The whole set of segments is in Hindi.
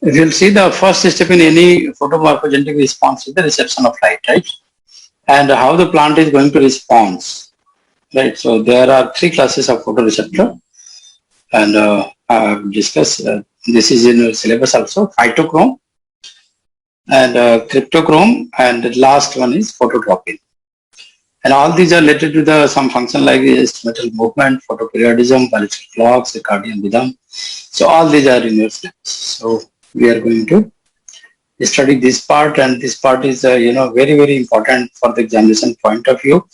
If you'll see, the first step in any photomorphogenetic response is the reception of light, right? And how the plant is going to respond, right? So there are three classes of photoreceptor, and I've discussed this is in your syllabus also: phytochrome and cryptochrome, and the last one is phototropin. And all these are related to the some function like metal movement, photoperiodism, biological clocks, circadian rhythm. So all these are in your syllabus. So we are going to study this part, and this part is very, very important for the examination point of view,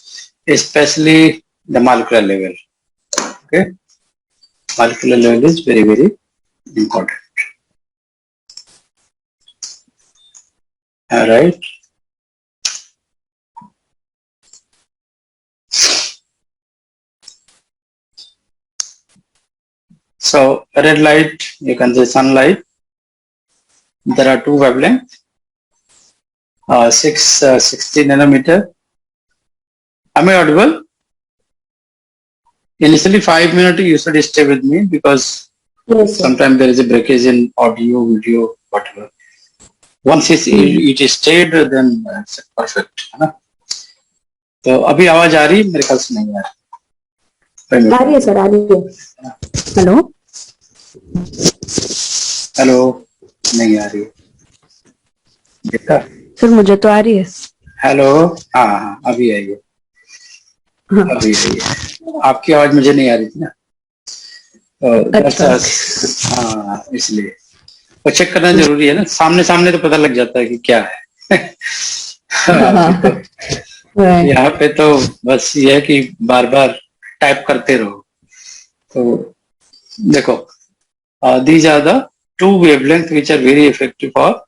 especially the molecular level. Okay, molecular level is very, very important. All right. So red light, you can say sunlight. There are two wavelengths, 60 nanometer. Am I audible? Initially 5 minutes you should stay with me, because Yes, sir. sometimes there is a breakage in audio, video, whatever. Once it is stayed, then it's perfect, है ना? तो अभी आवाज आ रही, मेरे ख्याल से नहीं आ रही। आ रही है सर, आ रही है। हेलो हेलो, नहीं आ रही बेटा। सर, मुझे तो आ रही है। हेलो, हाँ अभी आई है, हाँ। अभी आई है। आपकी आवाज मुझे नहीं आ रही थी ना, अच्छा। हाँ इसलिए वो चेक करना जरूरी है ना, सामने सामने तो पता लग जाता है कि क्या है। तो यहाँ पे तो बस ये है कि बार बार टाइप करते रहो। तो देखो, these are the two wavelengths which are very effective for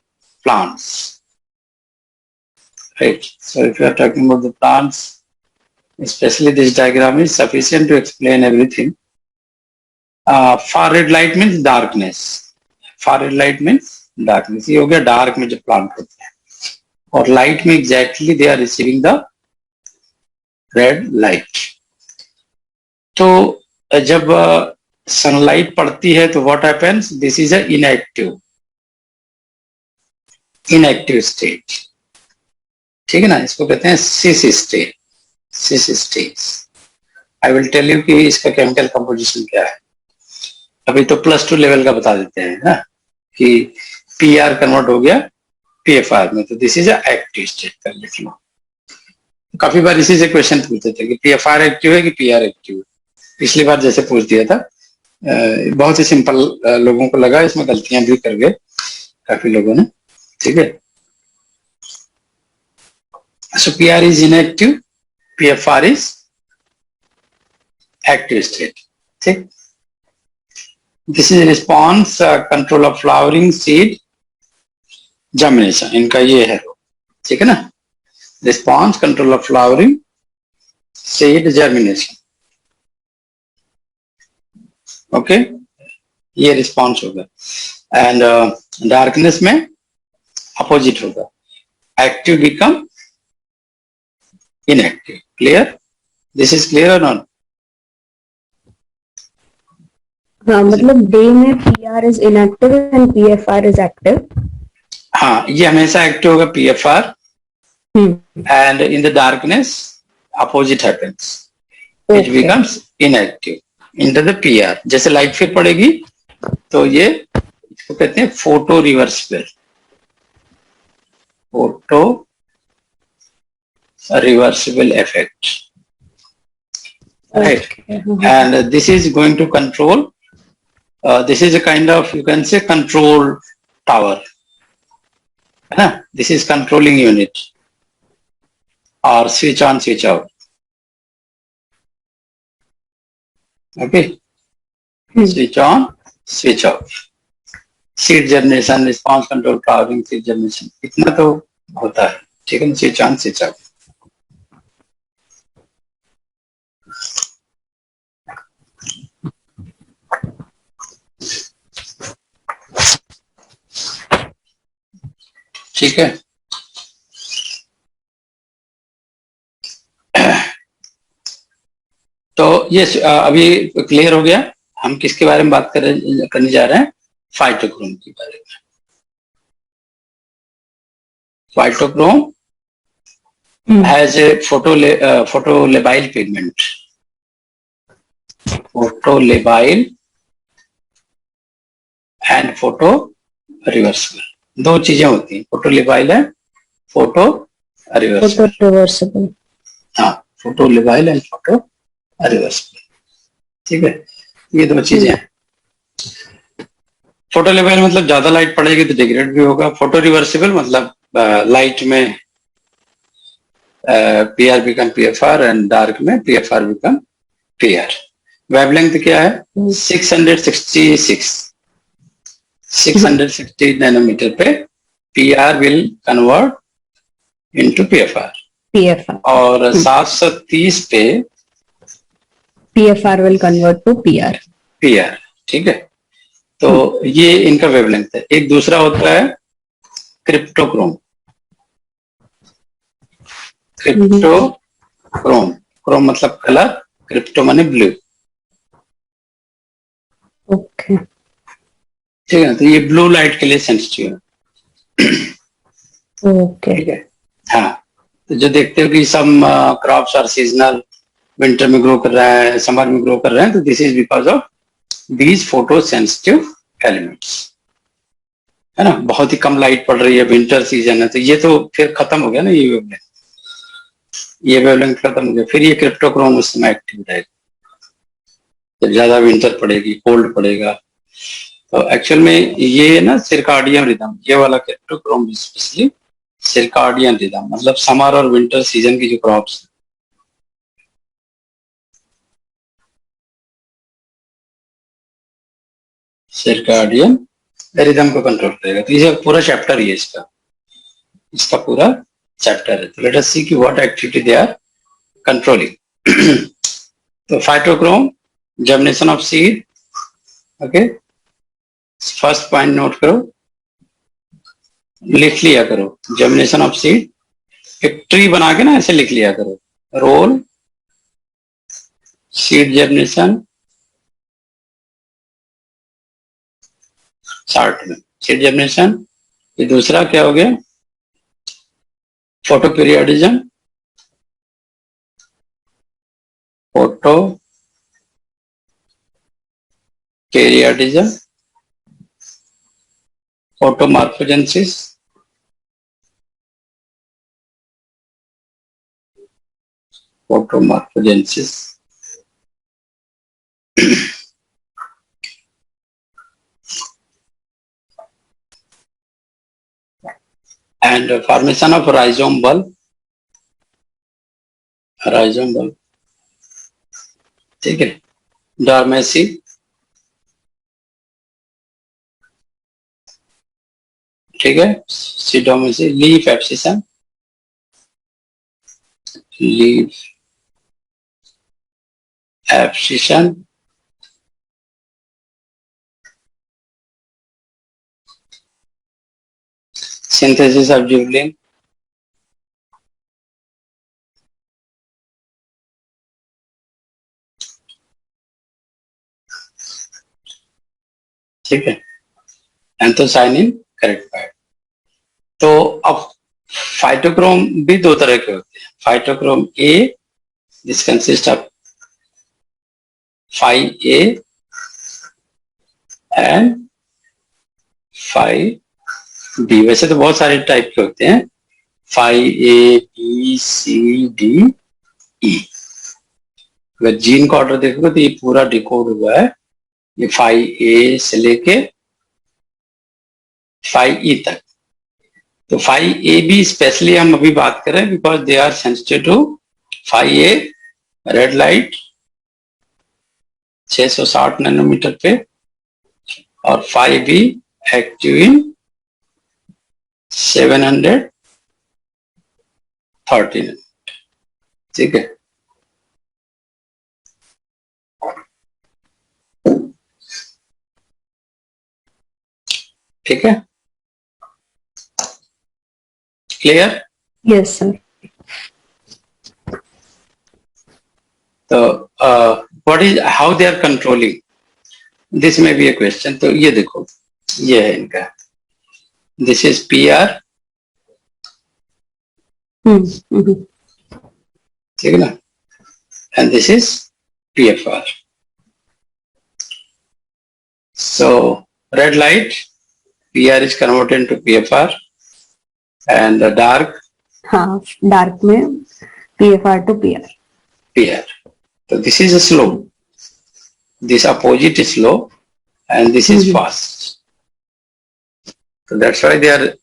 plants, right? So if you are talking about the plants, especially this diagram is sufficient to explain everything. Far red light means darkness. Far red light means darkness. ये हो गया dark में जो plant होते हैं, और light में exactly they are receiving the red light. तो जब सनलाइट पड़ती है तो what happens, this is a inactive state, ठीक है ना, इसको कहते हैं cis state. Cis state I will tell you कि इसका केमिकल कंपोजिशन क्या है। अभी तो +2 लेवल का बता देते हैं ना, कि पीआर कन्वर्ट हो गया पीएफआर में, तो this is a active state कर लिख लो। काफी बार इसी से क्वेश्चन पूछते थे कि पीएफआर एक्टिव है कि पीआर एक्टिव है। पिछली बार जैसे पूछ दिया था, बहुत ही सिंपल लोगों को लगा, इसमें गलतियां भी कर गए काफी लोगों ने, ठीक है। So PR is inactive, PFR is active state, ठीक। This is response control of flowering, seed, germination, इनका ये है, ठीक है ना। Response control of flowering, seed, germination, okay, ये रिस्पॉन्स होगा। एंड डार्कनेस में अपोजिट होगा, active become inactive. Clear? This is clear और नॉट? हाँ, मतलब डे में PR is inactive and PFR is active. हाँ, ये हमेशा एक्टिव होगा PFR, and in the darkness opposite happens, it becomes inactive into the PR. जैसे लाइट फिर पड़ेगी तो ये इसको कहते हैं photo reversible, photo reversible effect, right? And this is going to control, this is a kind of, you can say, control tower, this is controlling unit, or switch on, switch out, okay. Switch on, switch off, seed germination, response control, flowering, seed germination, इतना तो होता है, ठीक है। switch on, switch off, ठीक है। तो ये अभी क्लियर हो गया। हम किसके बारे में बात करने जा रहे हैं? फाइटोक्रोम के बारे में, phytochrome has a photolabile pigment. Photolabile and photo reversible, दो चीजें होती हैं, फोटोलेबाइल है, फोटो रिवर्सिबल. reversible. हाँ, फोटोलेबाइल एंड फोटो रिवर्सिबल. ठीक है, ये दो चीजें हैं. फोटोलेबाइल मतलब ज्यादा लाइट पड़ेगी तो डिग्रेड भी होगा. फोटो रिवर्सिबल मतलब लाइट में PR become PFR and dark में पीएफआर बिकम पीआर. वेवलेंथ क्या है? 660 नैनोमीटर पे PR will convert into PFR. PFR. और 730 पे PFR will convert to PR. PR. ठीक है, तो ये इनका वेवलेंथ है. एक दूसरा होता है क्रिप्टोक्रोम. क्रिप्टोक्रोम, क्रोम मतलब कलर, क्रिप्टो माने ब्लू. Okay. ठीक है, तो ये ब्लू लाइट के लिए सेंसिटिव है. Okay. ठीक है. हाँ, तो जो देखते हो कि some crops are seasonal, winter में ग्रो कर रहा है, समर में ग्रो कर रहे हैं, तो this is because of these photo sensitive elements. है ना, बहुत ही कम लाइट पड़ रही है, विंटर सीजन है, तो ये तो फिर खत्म हो गया ना, ये वेवलेंथ. ये वेवलेंथ खत्म हो गया. फिर ये क्रिप्टोक्रोम उस समय एक्टिव रहेगा जब ज्यादा विंटर पड़ेगी, कोल्ड पड़ेगा. तो एक्चुअल में ये ना सिरकाडियन रिदम, ये वाला क्रिप्टोक्रोम स्पेशली सिरकाडियन रिदम, मतलब समर और विंटर सीजन की जो क्रॉप्स, सिरकाडियन रिदम को कंट्रोल करेगा. तो ये पूरा चैप्टर ही है इसका पूरा चैप्टर है. तो लेट अस सी कि what activity they are controlling. तो phytochrome, germination of seed. Okay, first point note करो, लिख लिया करो. जर्मिनेशन ऑफ सीड एक ट्री बना के ना ऐसे लिख लिया करो. रोल सीड जर्मिनेशन, चार्ट में सीड जर्मिनेशन. ये दूसरा क्या हो गया? Photoperiodism. Photoperiodism, photomorphogenesis, photomorphogenesis. and formation of rhizome bulb. rhizome bulb, ठीक है. डॉर्मेसी, ठीक है. Seed dormancy, leaf abscission, leaf abscission, synthesis of gibberellin, ठीक है. Anthocyanin correct part. तो अब फाइटोक्रोम भी दो तरह के होते हैं. Phytochrome A, this consist of five A and five B. वैसे तो बहुत सारे टाइप के होते हैं, 5A, B, C, D, E. अगर जीन का ऑर्डर देखोगे तो ये पूरा डिकोड हुआ है. ये 5A से लेके 5E तक. तो 5AB स्पेशली हम अभी बात कर रहे हैं because they are sensitive to 5A red light 660 nanometre पे, और 5B एक्टिव इन 730 नैनोमीटर. ठीक है. ठीक है, क्लियर? Yes, sir. तो what is, how they are controlling, this में भी ए क्वेश्चन. तो ये देखो, ये है इनका, दिस इज पीआर हम्म ठीक है ना, and this is PFR. So red light PR is converted into PFR and the dark हाँ, डार्क में PFR to PR. PR. So this is a slow, this opposite is slow and this is fast. So that's why they are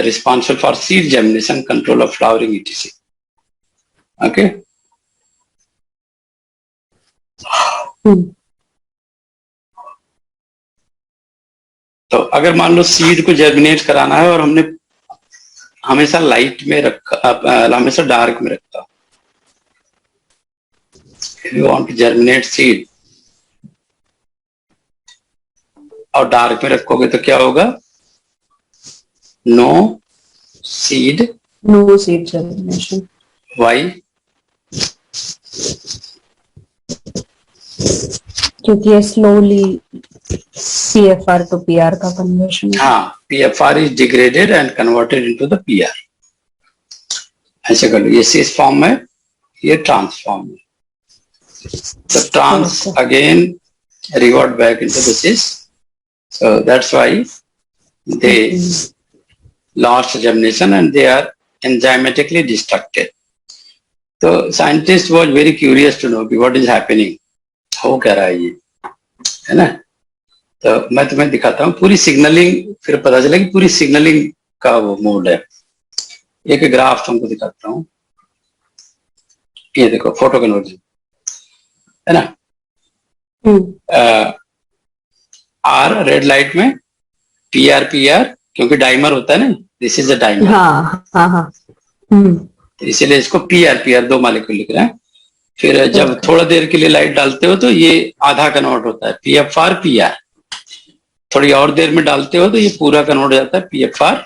responsible for seed germination, control of flowering, etc. Okay. तो अगर मान लो सीड को जर्मिनेट कराना है और हमने हमेशा लाइट में रखा, हमेशा डार्क में रखा, if you want to germinate seed और डार्क में रखोगे तो क्या होगा? No seed germination. वाई? क्योंकि ये slowly PFR to PR का conversion है. हाँ, PFR is degraded and converted into the PR. ऐसे कर लो, ये cis फॉर्म में, ये ट्रांस फॉर्म में. The trans again revert back into the cis. So that's why they lost germination and they are enzymatically destructed. So scientist was very curious to know what is happening. हो क्या रहा है ये, है ना? तो मैं तुम्हें दिखाता हूँ पूरी सिग्नलिंग, फिर पता चला कि पूरी सिग्नलिंग का वो मोड है. एक ग्राफ तुमको दिखाता हूँ, ये देखो फोटो कन्वर्जन, है ना? आर रेड लाइट में PR क्योंकि डाइमर होता है ना, दिस इज अ डाइमर. हाँ. इसीलिए इसको PR दो मालिक्यूल लिख रहे हैं. फिर जब थोड़ा देर के लिए लाइट डालते हो तो ये आधा कन्वर्ट होता है PFR PR. थोड़ी और देर में डालते हो तो ये पूरा कन्वर्ट हो जाता है PFR.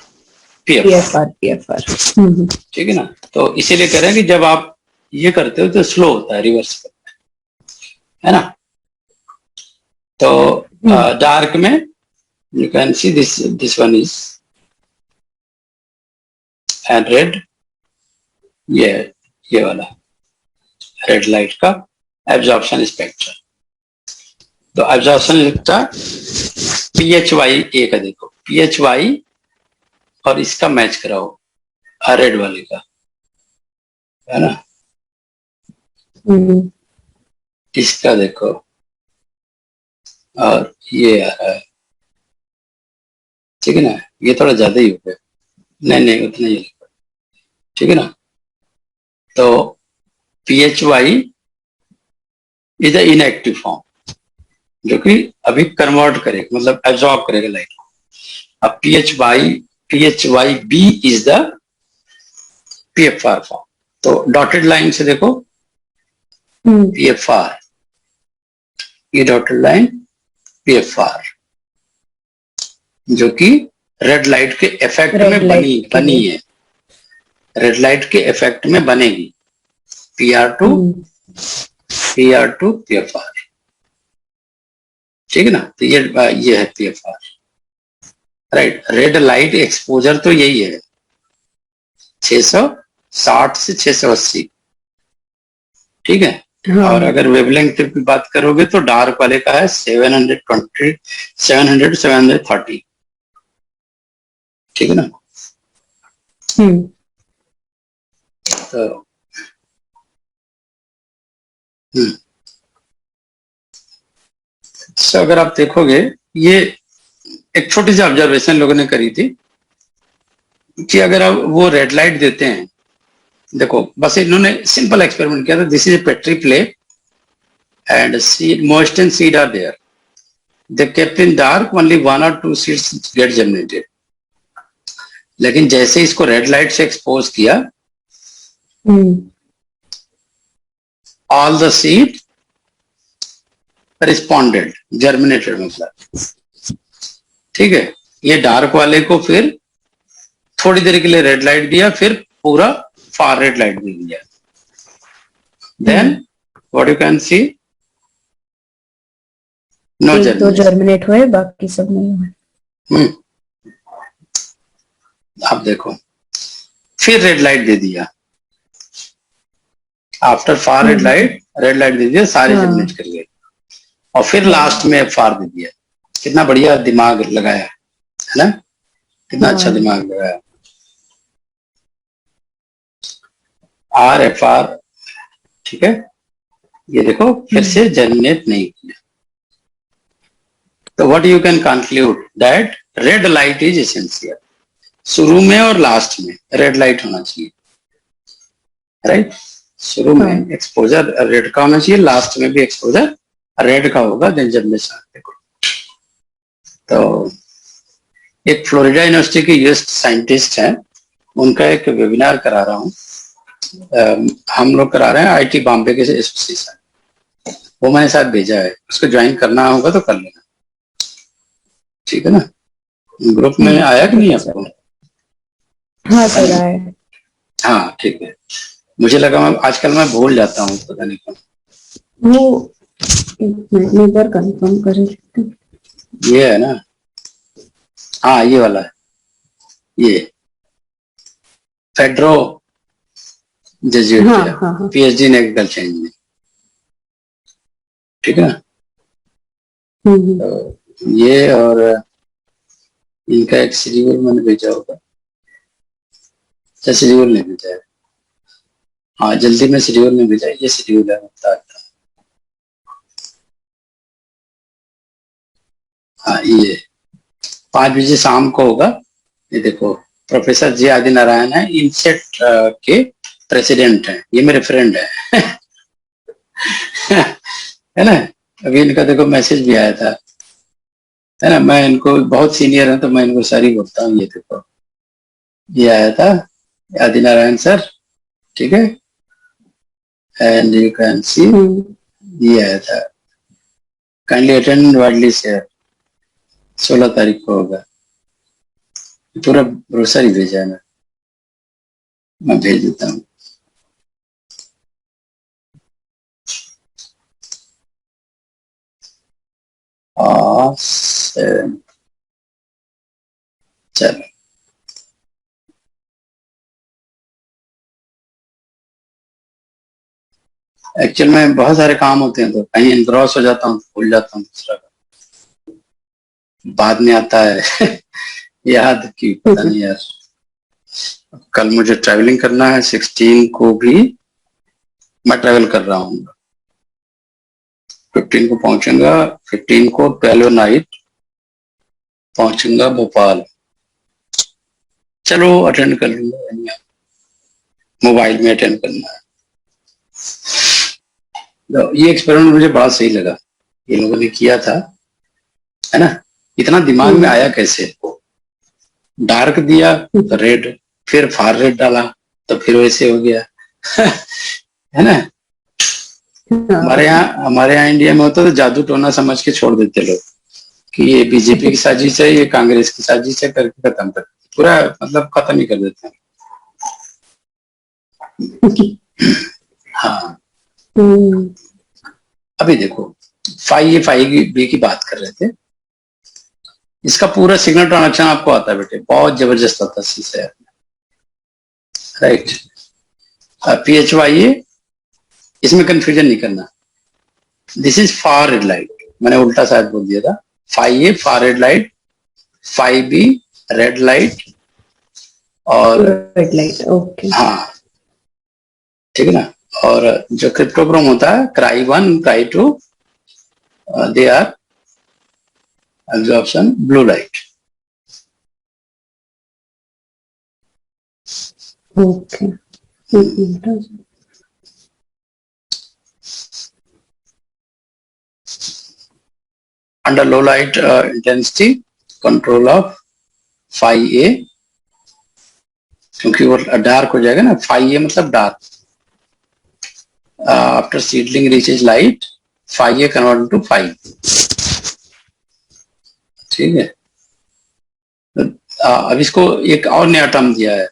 ठीक है ना? तो इसीलिए कह रहे हैं कि जब आप ये करते हो तो स्लो होता है, रिवर्स करता है ना? तो डार्क में you can see this one is and red, ये वाला रेड लाइट का एब्जॉर्प्शन स्पेक्ट्रम. तो एब्जॉर्प्शन का PHY का देखो, PHY और इसका मैच कराओ रेड वाले का, है ना? इसका देखो और ये आ रहा है, ठीक है ना? ये थोड़ा ज्यादा ही हो गया, नहीं उतना ही, ठीक है ना? तो PHY is a inactive form जो कि अभी कन्वर्ट करेगा, मतलब एब्जॉर्ब करेगा लाइट को. अब PHYB is the PFR form. तो डॉटेड लाइन से देखो PFR, ये डॉटेड लाइन PFR जो कि रेड लाइट के इफेक्ट में बनी है, रेड लाइट के इफेक्ट में बनेगी. PR to PFR, ठीक है ना? तो ये है PFR, right. Red light exposure तो यही है 660 से 680, ठीक है. और अगर वेवलेंथ की बात करोगे तो डार्क वाले का है 720 700 730, ठीक है ना? तो तो अगर आप देखोगे, ये एक छोटी सी ऑब्जर्वेशन लोगों ने करी थी कि अगर आप वो रेड लाइट देते हैं, देखो बस इन्होंने सिंपल एक्सपेरिमेंट किया था. This is a petri plate and seed, moist and seed are there. They kept in dark, only 1 or 2 seeds get germinated. लेकिन जैसे इसको रेड लाइट से एक्सपोज किया, all the seed responded, germinated मतलब, ठीक है. ये डार्क वाले को फिर थोड़ी देर के लिए रेड लाइट दिया, फिर पूरा फार रेड लाइट दे दिया. Then what you can see, no तो जर्मिनेट हुए, बाकी सब नहीं हुए. आप देखो फिर रेड लाइट दे दिया, आफ्टर फार रेड लाइट दे दिया, सारे हाँ। जनरेट कर गए, और फिर लास्ट में फार दे दिया। कितना बढ़िया दिमाग लगाया है ना, कितना अच्छा हाँ। दिमाग लगाया। आर एफ आर, ठीक है, ये देखो फिर से जनरेट नहीं किया। तो what you can conclude that red light is essential. शुरू में और लास्ट में रेड लाइट होना चाहिए, राइट। शुरू में एक्सपोजर रेड का होना चाहिए, लास्ट में भी एक्सपोजर रेड का होगा, देन जनरेशन। देखो, तो एक फ्लोरिडा यूनिवर्सिटी के यूएस साइंटिस्ट हैं, उनका एक वेबिनार करा रहा हूँ, हम लोग करा रहे हैं आईटी बॉम्बे के एसोसिएशन, वो मैंने साथ भेजा है, उसको ज्वाइन करना होगा तो कर लेना, ठीक है ना। ग्रुप में आया कि नहीं आपको? हाँ सर आया। हाँ ठीक है, मुझे लगा मैं आजकल मैं भूल जाता हूँ, पता नहीं क्यों। वो एक बार कंफर्म करें। ये है ना, हाँ ये वाला है, ये फेड्रो जेजुइट, हाँ। पीएचडी इन एग्रीकल्चर इंजीनियरिंग, ठीक है ना। तो ये और इनका एक शेड्यूल मैंने भेजा होगा, अच्छा शेड्यूल नहीं भेजा है, हाँ जल्दी में शेड्यूल नहीं भेजा, ये शेड्यूल है बता। हाँ ये 5 बजे शाम को होगा। ये देखो, प्रोफेसर जे आदि नारायण है, इनसेट के प्रेसिडेंट हैं, ये मेरे फ्रेंड है है ना। अभी इनका देखो मैसेज भी आया था, है ना, मैं इनको बहुत सीनियर हूं तो मैं इनको सारी बोलता हूँ। ये देखो, ये आया था आदि नारायण सर, ठीक है, एंड यू कैन सी, ये आया था, काइंडली अटेंड वाइडली शेयर, 16 तारीख को होगा। पूरा भरोसा ही भेजा है, मैं भेज देता हूँ। चलो, एक्चुअल में बहुत सारे काम होते हैं तो कहीं एनग्रॉस हो जाता हूँ तो भूल जाता हूँ, दूसरा बाद में आता है याद की, पता नहीं यार। कल मुझे ट्रैवलिंग करना है, 16 को भी मैं ट्रैवल कर रहा हूँ, 15 को पहुंचूंगा, 15 को 12 नाइट पहुंचूंगा भोपाल। चलो अटेंड कर लूंगा, मोबाइल में अटेंड करना है। तो ये एक्सपेरिमेंट मुझे बड़ा सही लगा, ये लोगों ने किया था, है ना। इतना दिमाग में आया कैसे? डार्क दिया तो रेड, फिर फार रेड डाला तो फिर वैसे हो गया है ना। हमारे यहाँ इंडिया में होता तो जादू टोना समझ के छोड़ देते लोग कि ये बीजेपी की साजिश है, ये कांग्रेस की साजिश है, करके खत्म कर, पूरा मतलब खत्म ही कर देते हैं। हाँ अभी देखो, 5A5B की बात कर रहे थे, इसका पूरा सिग्नल ट्रांजैक्शन आपको आता है बेटे, बहुत जबरदस्त आता है, राइट। PHYA, इसमें कंफ्यूजन नहीं करना, this is far red light, मैंने उल्टा शायद बोल दिया था। 5A far red light, 5B red light, और रेड लाइट, ओके हाँ ठीक है ना। और जो क्रिप्टोग्राम होता है, cry 1 cry 2, they are absorption blue light. Okay. Under low light intensity, control of 5A, क्योंकि वो डार्क हो जाएगा ना, 5A मतलब dark. After seedling reaches light, 5A convert to 5, ठीक है। अब इसको एक और नया टर्म दिया है,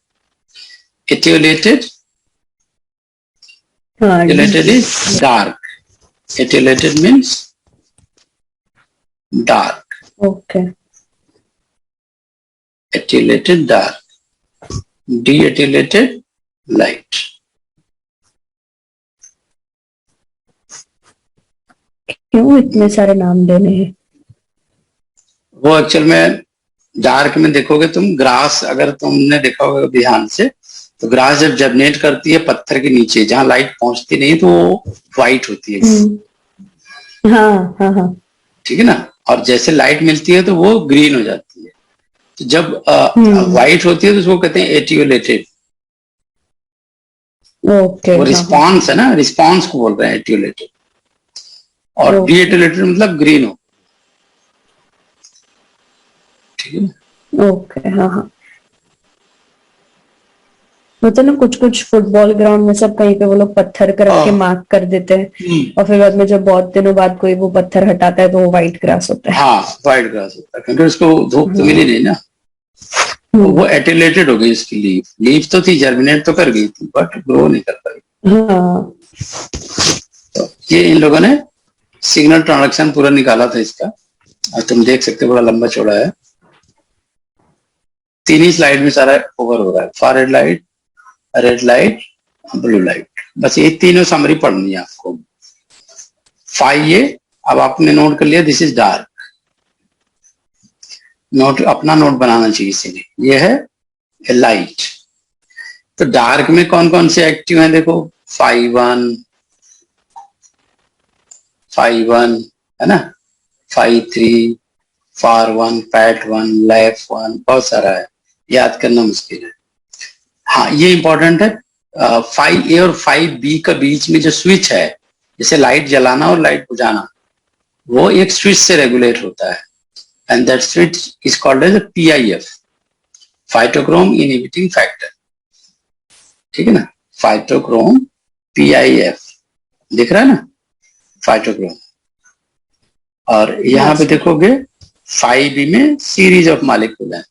etiolated. Etiolated is dark, etiolated means dark, okay. Etiolated dark, deetiolated light. क्यों इतने सारे नाम देने हैं? वो एक्चुअल में डार्क में देखोगे तुम, ग्रास अगर तुमने देखा होगा ध्यान से, तो ग्रास जब जर्मिनेट करती है पत्थर के नीचे जहां लाइट पहुंचती नहीं तो वो व्हाइट होती है। हाँ हाँ हाँ। ठीक है ना, और जैसे लाइट मिलती है तो वो ग्रीन हो जाती है। तो जब व्हाइट होती है तो उसको कहते हैं एटियोलेटेड। ओके। वो हाँ रिस्पॉन्स है ना, रिस्पॉन्स को बोल रहे हैं एटियोलेटेड। और ओके डीएटिलेटेड मतलब ग्रीन हो। ठीक है ना। ओके। हाँ हाँ। मतलब ना कुछ कुछ फुटबॉल ग्राउंड में सब कहीं पे वो लोग पत्थर कर रख के मार्क कर देते हैं, और फिर बाद में जब बहुत दिनों बाद कोई वो पत्थर हटाता है तो वो व्हाइट ग्रास होता है। हाँ, व्हाइट ग्रास होता है क्योंकि उसको धूप तो मिली नहीं ना। तो वो एटिलेटेड हो गई उसकी लीफ। लीफ तो थी, जर्मिनेट तो कर गई थी बट ग्रो नहीं कर पाई। हाँ। तो ये इन लोगों ने सिग्नल ट्रांजैक्शन पूरा निकाला था इसका, और तुम देख सकते हो बड़ा लंबा चौड़ा है। 3 ही स्लाइड में सारा कवर हो रहा है, फार रेड लाइट, ब्लू लाइट। बस ये तीनों समरी पढ़नी है आपको। 5A अब आपने नोट कर लिया, दिस इज डार्क। नोट अपना नोट बनाना चाहिए इसीलिए। ये है लाइट। तो डार्क में कौन कौन से एक्टिव हैं देखो, 5 1 है ना, 5 3, फार 1, पैट 1, लेफ्ट 1, बहुत सारा है, याद करना मुश्किल है। हाँ ये इंपॉर्टेंट है, 5A और 5B का बीच में जो स्विच है, जैसे लाइट जलाना और लाइट बुझाना, वो एक स्विच से रेगुलेट होता है, and that switch is called as PIF, phytochrome inhibiting factor. ठीक है ना, फाइटोक्रोम PIF दिख रहा है ना, फाइटोक्रोम। और यहाँ पे देखोगे 5B में सीरीज ऑफ मॉलिक्यूल है,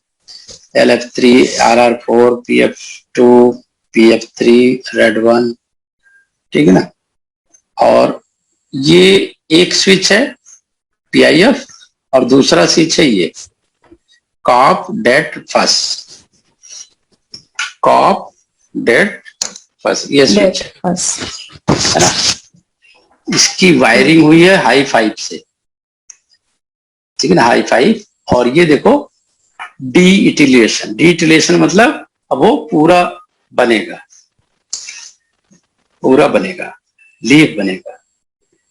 LF3, RR4, PF2, PF3, red 1। ठीक है ना, और ये एक स्विच है PIF, और दूसरा स्विच है ये कॉप डेट फस, कॉप डेट फस, ये स्विच है ना। इसकी वायरिंग हुई है हाई 5 से। ठीक है ना, हाई 5। और ये देखो डी मतलब अब वो पूरा बनेगा, पूरा बनेगा, लीफ बनेगा।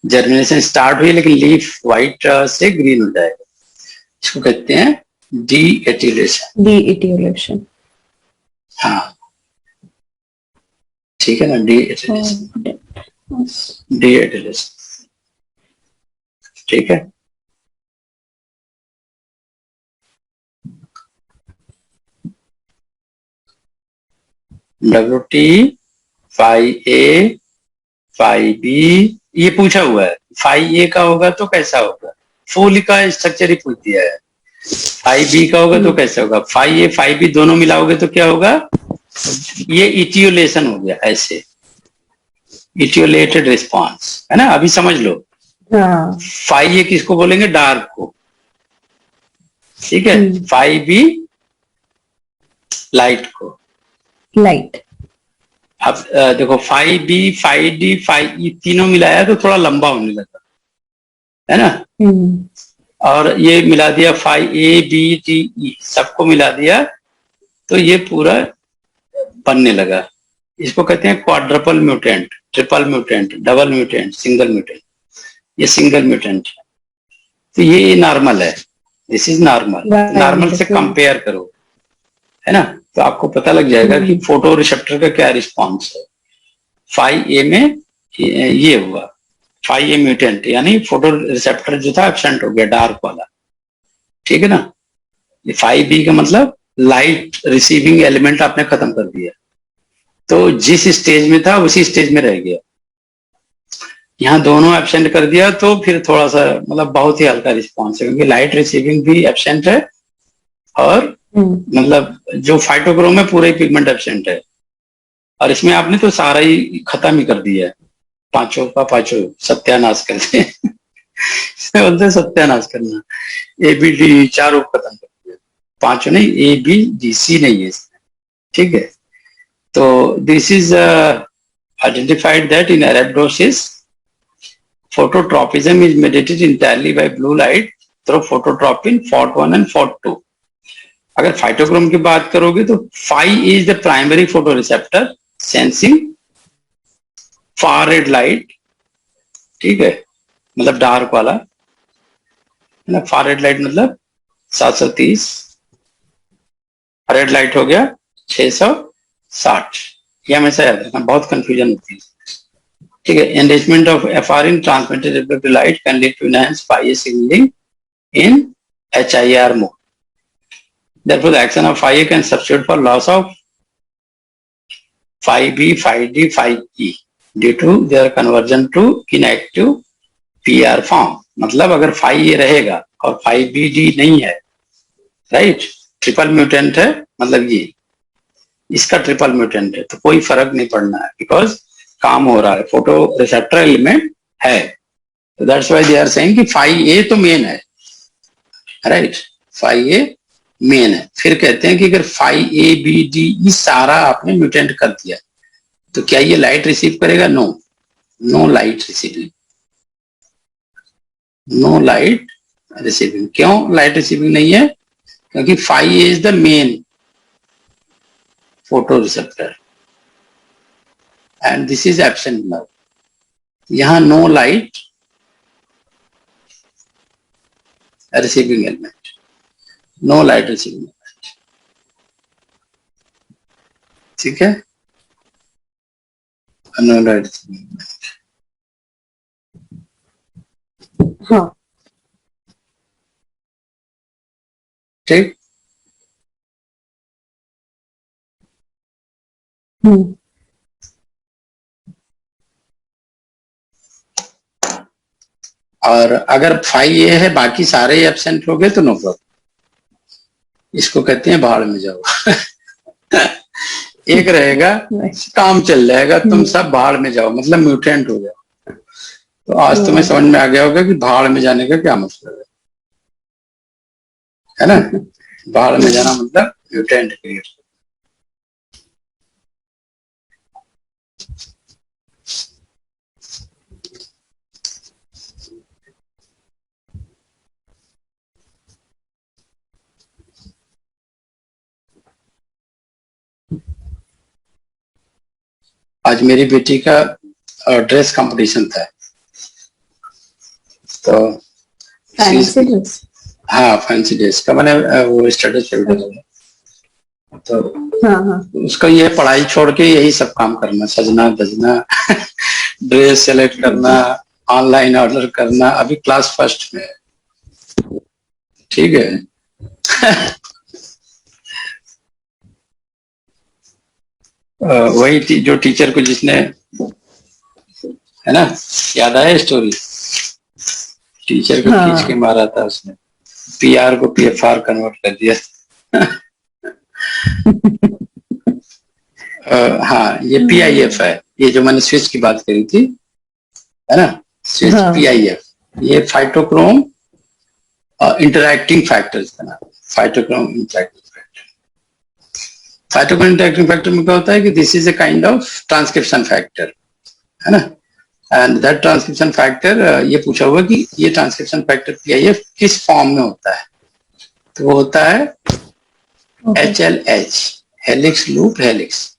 जर्मिनेशन स्टार्ट हुई लेकिन लीफ व्हाइट से ग्रीन हो जाएगा, इसको कहते हैं डी-एटिलेशन। हाँ ठीक है ना, डी-एटिलेशन। ठीक है। WT 5A 5B ये पूछा हुआ है। 5A का होगा तो कैसा होगा, फूल का स्ट्रक्चर ही पूछ दिया है। 5B का होगा तो कैसा होगा, 5A 5B दोनों मिलाओगे तो क्या होगा, ये इटियोलेशन हो गया, ऐसे इटियोलेटेड रिस्पॉन्स है ना। अभी समझ लो, 5A किसको बोलेंगे, डार्क को। ठीक है, 5B लाइट को, लाइट। अब देखो 5B 5D 5E तीनों मिलाया तो थोड़ा लंबा होने लगा, है ना। और ये मिला दिया 5A B D E सबको मिला दिया तो ये पूरा बनने लगा। इसको कहते हैं quadruple mutant, triple mutant, double mutant, single mutant. ये सिंगल म्यूटेंट है, तो ये नॉर्मल है, दिस इज नॉर्मल। नॉर्मल से कंपेयर करो, है ना, तो आपको पता लग जाएगा कि फोटो रिसेप्टर का क्या रिस्पॉन्स है। 5A में ये हुआ, 5A म्यूटेंट यानी फोटो रिसेप्टर जो था एब्सेंट हो गया, डार्क वाला। ठीक है ना, ये 5B का मतलब लाइट रिसीविंग एलिमेंट आपने खत्म कर दिया, तो जिस स्टेज में था उसी स्टेज में रह गया। यहाँ दोनों एब्सेंट कर दिया तो फिर थोड़ा सा मतलब बहुत ही हल्का रिस्पॉन्स है, क्योंकि लाइट रिसीविंग भी एब्सेंट है और मतलब जो फाइटोक्रोम है पूरे पिगमेंट एब्सेंट है, और इसमें आपने तो सारा ही खत्म ही कर दिया है, पांचों का पांचों सत्यानाश कर दिया। बोलते हैं सत्यानाश करना, ABD चारों खत्म कर दिया, पांचों नहीं, ABDC नहीं है इसमें। ठीक है, तो this is identified that in Arabidopsis, phototropism is mediated entirely by blue light through phototropin FOT1 and FOT2. अगर फाइटोक्रोम की बात करोगे तो Phi is the primary photoreceptor sensing far red light, ठीक है, मतलब डार्क वाला है ना, फार रेड लाइट मतलब 730, रेड लाइट हो गया 660, ये हमेशा याद रखना, बहुत कंफ्यूजन होती है, ठीक है। Enrichment of FR in transmitted reflective light can lead to enhance Phi A signaling in HIR mode. Therefore, the action of Phi A can substitute for loss of Phi B, Phi D, Phi E due to their conversion to inactive PR form. मतलब अगर Phi A रहेगा और Phi B D नहीं है, राइट, ट्रिपल म्यूटेंट है, मतलब ये इसका ट्रिपल म्यूटेंट है, तो कोई फर्क नहीं पड़ना है, बिकॉज काम हो रहा है, फोटो रिसेप्टर एलिमेंट है, तो that's why they are saying कि Phi A तो मेन है, राइट, Phi A मेन है। फिर कहते हैं कि अगर Phi A B D ये सारा आपने म्यूटेंट कर दिया तो क्या ये लाइट रिसीव करेगा? No, no light receiving, no light receiving. क्यों लाइट रिसीविंग नहीं है? क्योंकि Phi A is the main photoreceptor and this is absent now. यहां no light receiving element, no light receiving element, ठीक है, नो लाइट रिसीविंग एलिमेंट, हाँ, ठीक। और अगर Phi A है बाकी सारे एब्सेंट हो गए तो नो प्रॉब्लम, इसको कहते हैं भाड़ में जाओ। एक रहेगा काम चल जाएगा, तुम सब भाड़ में जाओ, मतलब म्यूटेंट हो जाओ। तो आज तुम्हें समझ में आ गया होगा कि भाड़ में जाने का क्या मतलब है ना? भाड़ में जाना मतलब म्यूटेंट क्रिएट। आज मेरी बेटी का ड्रेस कंपटीशन था, तो फैंसी ड्रेस, हाँ फैंसी ड्रेस का, मैंने वो स्टेटस पे डाला, तो हाँ, उसका ये पढ़ाई छोड़ के यही सब काम करना, सजना धजना, ड्रेस सेलेक्ट करना, ऑनलाइन ऑर्डर करना, अभी क्लास फर्स्ट में है, ठीक है। वही जो टीचर को जिसने, है ना, याद आया स्टोरी, टीचर को खींच के मारा था उसने, PR को PFR कन्वर्ट कर दिया। हाँ ये PIF है, ये जो मैंने स्विच की बात करी थी, है ना, स्विच PIF, ये फाइटोक्रोम इंटरैक्टिंग फैक्टर्स का नाम, phytochrome interacting factor. Phytochrome interacting factor में क्या होता है कि this is a kind of transcription factor, है ना, एंड दैट ट्रांसक्रिप्शन फैक्टर, ये पूछा हुआ कि ये ट्रांसक्रिप्शन फैक्टर PIF किस फॉर्म में होता है, तो वो होता है HLH, हेलिक्स लूप हेलिक्स,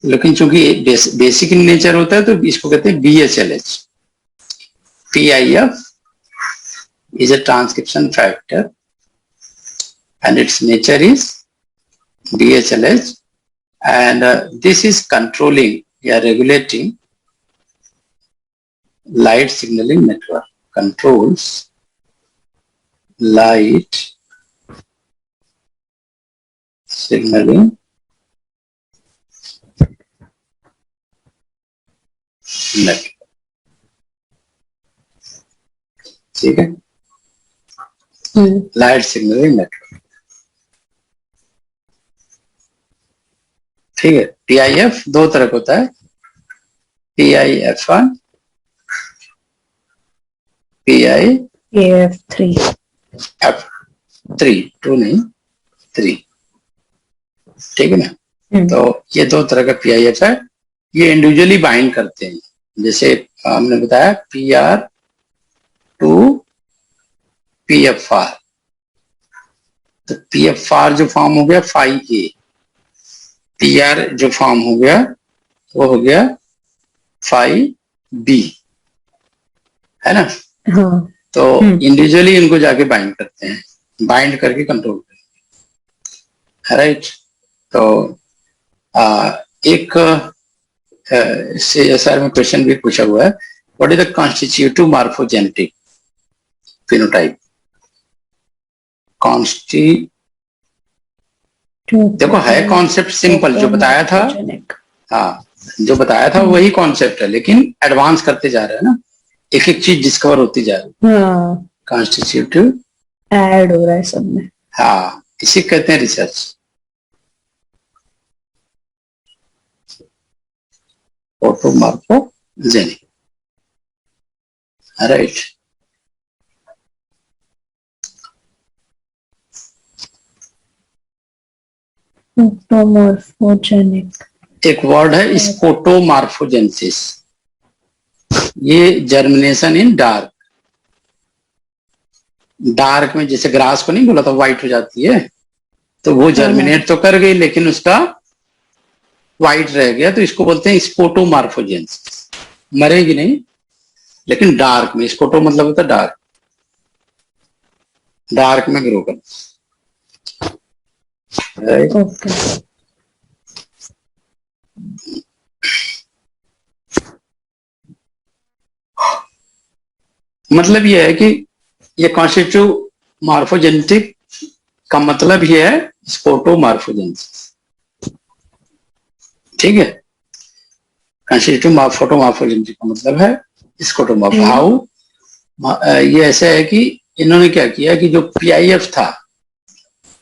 लेकिन चूंकि बेसिक इन नेचर होता है तो इसको कहते हैं BHLH। PIF is a transcription factor and its nature is BHLH, and this is controlling or regulating light signaling network, controls light signaling network, ठीक है, लाइट सिग्नलिंग नेटवर्क, ठीक है। PIF दो तरह का होता है, PIF1, PIF3, F3, 2 नहीं 3, ठीक है ना। तो ये दो तरह का पीआईएफ है, ये इंडिविजुअली बाइंड करते हैं। जैसे हमने बताया PR टू PFR, तो PFR जो फॉर्म हो गया 5A, PR जो फॉर्म हो गया वो हो गया 5B, है ना। हाँ। तो इंडिविजुअली इनको जाके बाइंड करते हैं, बाइंड करके कंट्रोल करते हैं, राइट। तो एक CSR में क्वेश्चन भी पूछा हुआ है, what is the constitutive morphogenetic phenotype. देखो है कॉन्सेप्ट सिंपल, जो बताया था, हाँ जो बताया था वही कॉन्सेप्ट है, लेकिन एडवांस करते जा रहे हैं ना, एक एक चीज डिस्कवर होती जा रही है। कॉन्स्टिट्यूटिव ऐड हो रहा है सब में। हाँ, इसी कहते हैं रिसर्च। ऑटोमॉर्फोजेनिक, राइट। ऑटोमॉर्फोजेनिक एक वर्ड है स्पोटोमॉर्फोजेनेसिस, ये जर्मिनेशन इन डार्क। डार्क में जैसे ग्रास को नहीं बोला था व्हाइट हो जाती है, तो वो जर्मिनेट तो कर गई लेकिन उसका व्हाइट रह गया, तो इसको बोलते हैं स्पोटोमॉर्फोजेनेसिस। मरेगी नहीं लेकिन डार्क में, स्पोटो मतलब होता है डार्क, डार्क में ग्रो कर, राइट। मतलब ये है कि ये कॉन्स्टिट्यूटिव मॉर्फोजेनेटिक का मतलब ये है स्पोटोमॉर्फोजेनेसिस, ठीक है। कॉन्स्टिट्यूटिव फोटोमॉर्फोजेनेटिक का मतलब है स्पोटोमॉर्फो। हाउ, ये ऐसा है कि इन्होंने क्या किया कि जो PIF था,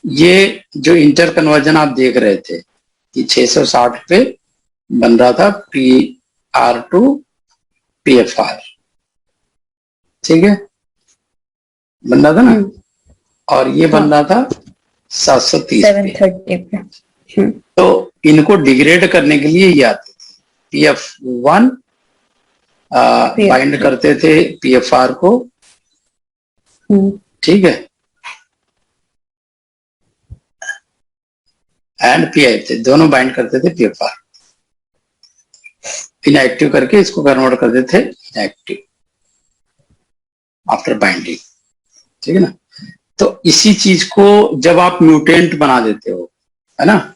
ये जो इंटर कन्वर्जन आप देख रहे थे, ये 660 पे बन रहा था PR टू PFR, ठीक है, बन रहा था ना, और ये बन रहा था 730 पे। तो इनको डिग्रेड करने के लिए ये आते थे, PF1 बाइंड करते थे PFR को, ठीक है, एंड PIF थे, दोनों बाइंड करते थे PFR, इनएक्टिव करके इसको कन्वर्ट करते थे इनएक्टिव आफ्टर बाइंडिंग, ठीक है ना। तो इसी चीज को जब आप म्यूटेंट बना देते हो, है ना,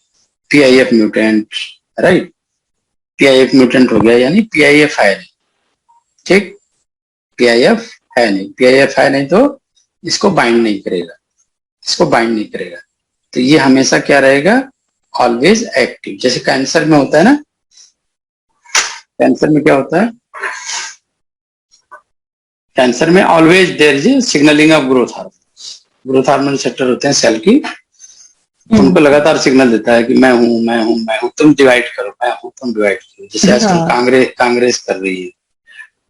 PIF mutant, right, PIF mutant हो गया, यानी PIF है नहीं, ठीक, PIF है नहीं, PIF है नहीं तो इसको बाइंड नहीं करेगा, इसको बाइंड नहीं करेगा, तो ये हमेशा क्या रहेगा, ऑलवेज एक्टिव। जैसे कैंसर में होता है ना, कैंसर में क्या होता है, कैंसर में always there is signalling of growth hormone. Growth hormone receptor होते हैं सेल की, उनको लगातार सिग्नल देता है कि मैं हूं, मैं हूं, मैं हूं, तुम डिवाइड करो, मैं हूं, तुम डिवाइड करो। जैसे आजकल कांग्रेस कर रही है,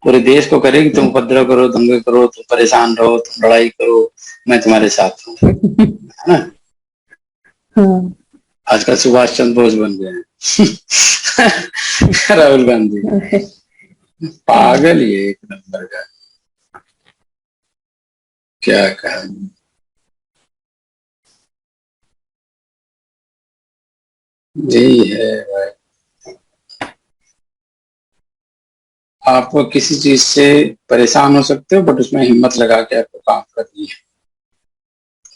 पूरे देश को करे कि तुम उपद्रव करो, दंगे करो, तुम परेशान रहो, तुम लड़ाई करो, मैं तुम्हारे साथ हूँ, है ना। आजकल सुभाष चंद्र बोस बन गए हैं राहुल गांधी, पागल ये एक नंबर का, क्या कहा। यही है भाई, आप किसी चीज से परेशान हो सकते हो बट उसमें हिम्मत लगा के आपको काम करनी है,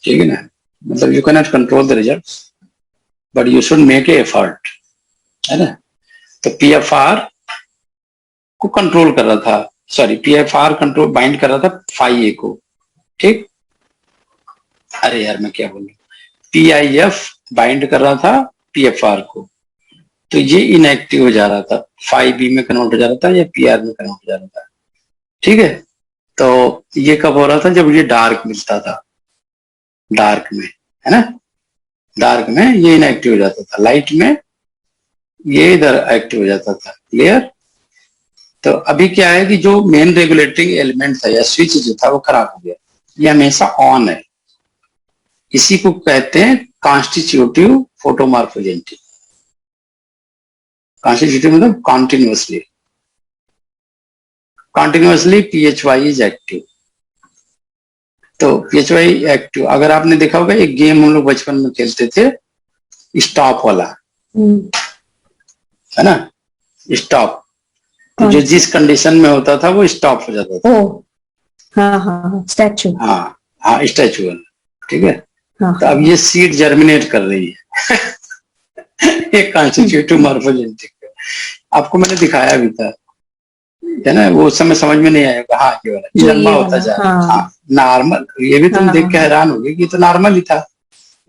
ठीक है ना। मतलब you can not control the results but you should make a effort, है ना। तो PFR को कंट्रोल कर रहा था, सॉरी PFR कंट्रोल बाइंड कर रहा था 5A को, ठीक। अरे यार मैं क्या बोल रहा हूँ, PIF बाइंड कर रहा था PFR को, तो ये इनएक्टिव हो जा रहा था, 5B में कन्वर्ट हो जा रहा था या PR में कन्वर्ट हो जा रहा था, ठीक है। तो ये कब हो रहा था, जब ये डार्क मिलता था, डार्क में, है ना, डार्क में ये इनएक्टिव हो जाता था, लाइट में ये इधर एक्टिव हो जाता था, क्लियर। तो अभी क्या है कि जो मेन रेगुलेटिंग एलिमेंट था या स्विच जो था वो खराब हो गया, ये हमेशा ऑन है, इसी को कहते हैं कॉन्स्टिट्यूटिव फोटोमॉर्फोजेनेटिक, कॉन्स्टिट्यूटिव मतलब कॉन्टिन्यूअसली, PHY इज एक्टिव। तो PHY एक्टिव, अगर आपने देखा होगा एक गेम हम लोग बचपन में खेलते थे, स्टॉप वाला, है ना, स्टॉप, तो जो जिस कंडीशन में होता था वो स्टॉप हो जाता था। हाँ हाँ, स्टैचू। हाँ हाँ, स्टैचू, ठीक है। हाँ, तो अब ये सीड जर्मिनेट कर रही है एक कॉन्स्टिट्यूटिव मॉर्फोजेनेटिक, आपको मैंने दिखाया भी था, है ना, वो उस समय समझ में नहीं आएगा। हाँ, ये वाला ये लंबा होता जा रहा है। हाँ, नॉर्मल, ये भी तुम देख के हैरान होगे कि ये तो नॉर्मल ही था,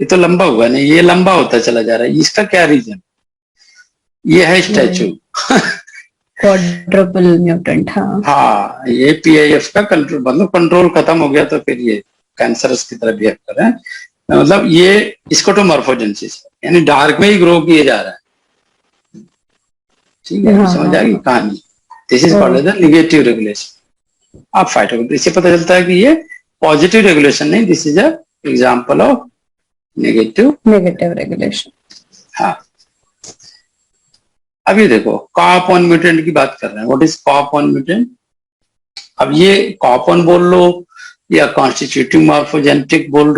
ये तो लंबा हुआ नहीं, ये लंबा होता चला जा रहा है। इसका क्या रीजन? ये है स्टैचू क्वाड्रुपल म्यूटेंट। हाँ हाँ, ये PIF का कंट्रोल, मतलब कंट्रोल खत्म हो गया तो फिर ये कैंसरस की तरह बिहेव कर रहे हैं। मतलब ये स्कोटोमॉर्फोजेनेसिस, यानी डार्क में ही ग्रो किए जा रहा है। ठीक है, समझ आ गई कहानी। This is called the negative regulation of phytochemical. इससे पता चलता है कि ये पॉजिटिव रेगुलेशन नहीं, this is a example of negative regulation. हाँ, अभी देखो कॉप1 म्यूटेंट की बात कर रहे हैं। व्हाट इज कॉप1 म्यूटेंट? अब ये कॉप1 बोल लो या कॉन्स्टिट्यूटिव मॉर्फोजेनेटिक बोल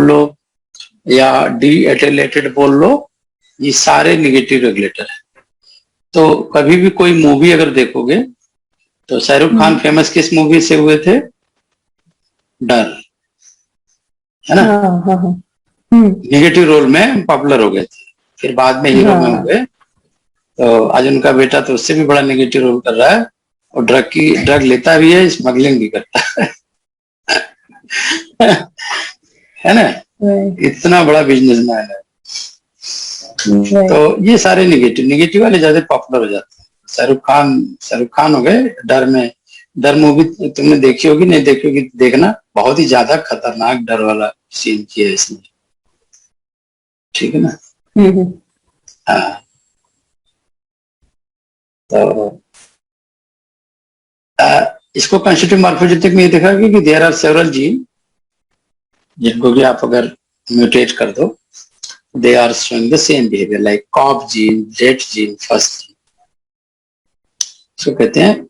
लो या डी एटिलेटेड बोल लो, ये सारे नेगेटिव रेगुलेटर है। तो कभी भी कोई मूवी अगर देखोगे तो शाहरुख खान फेमस किस मूवी से हुए थे? डर, है ना, नेगेटिव रोल में पॉपुलर हो गए थे, फिर बाद में हीरो में हो गए। तो आज उनका बेटा तो उससे भी बड़ा नेगेटिव रोल कर रहा है, और ड्रग लेता भी है, स्मगलिंग भी करता है ना, इतना बड़ा बिजनेसमैन है। तो ये सारे नेगेटिव वाले ज्यादा पॉपुलर हो जाते हैं। शाहरुख खान हो गए डर में। डर मूवी तुमने देखी होगी, नहीं देखी होगी देखना, बहुत ही ज्यादा खतरनाक डर वाला सीन किया है इसने, ठीक है ना। हाँ, तो इसको कॉन्स्टिट्यूटिव मॉर्फोजेनेटिक में ये देखा कि देयर आर सेवरल जीन जिनको भी आप अगर म्यूटेट कर दो, they are showing the same behaviour, like cop gene, रेट जीन, फर्स्ट जीन, इसको कहते हैं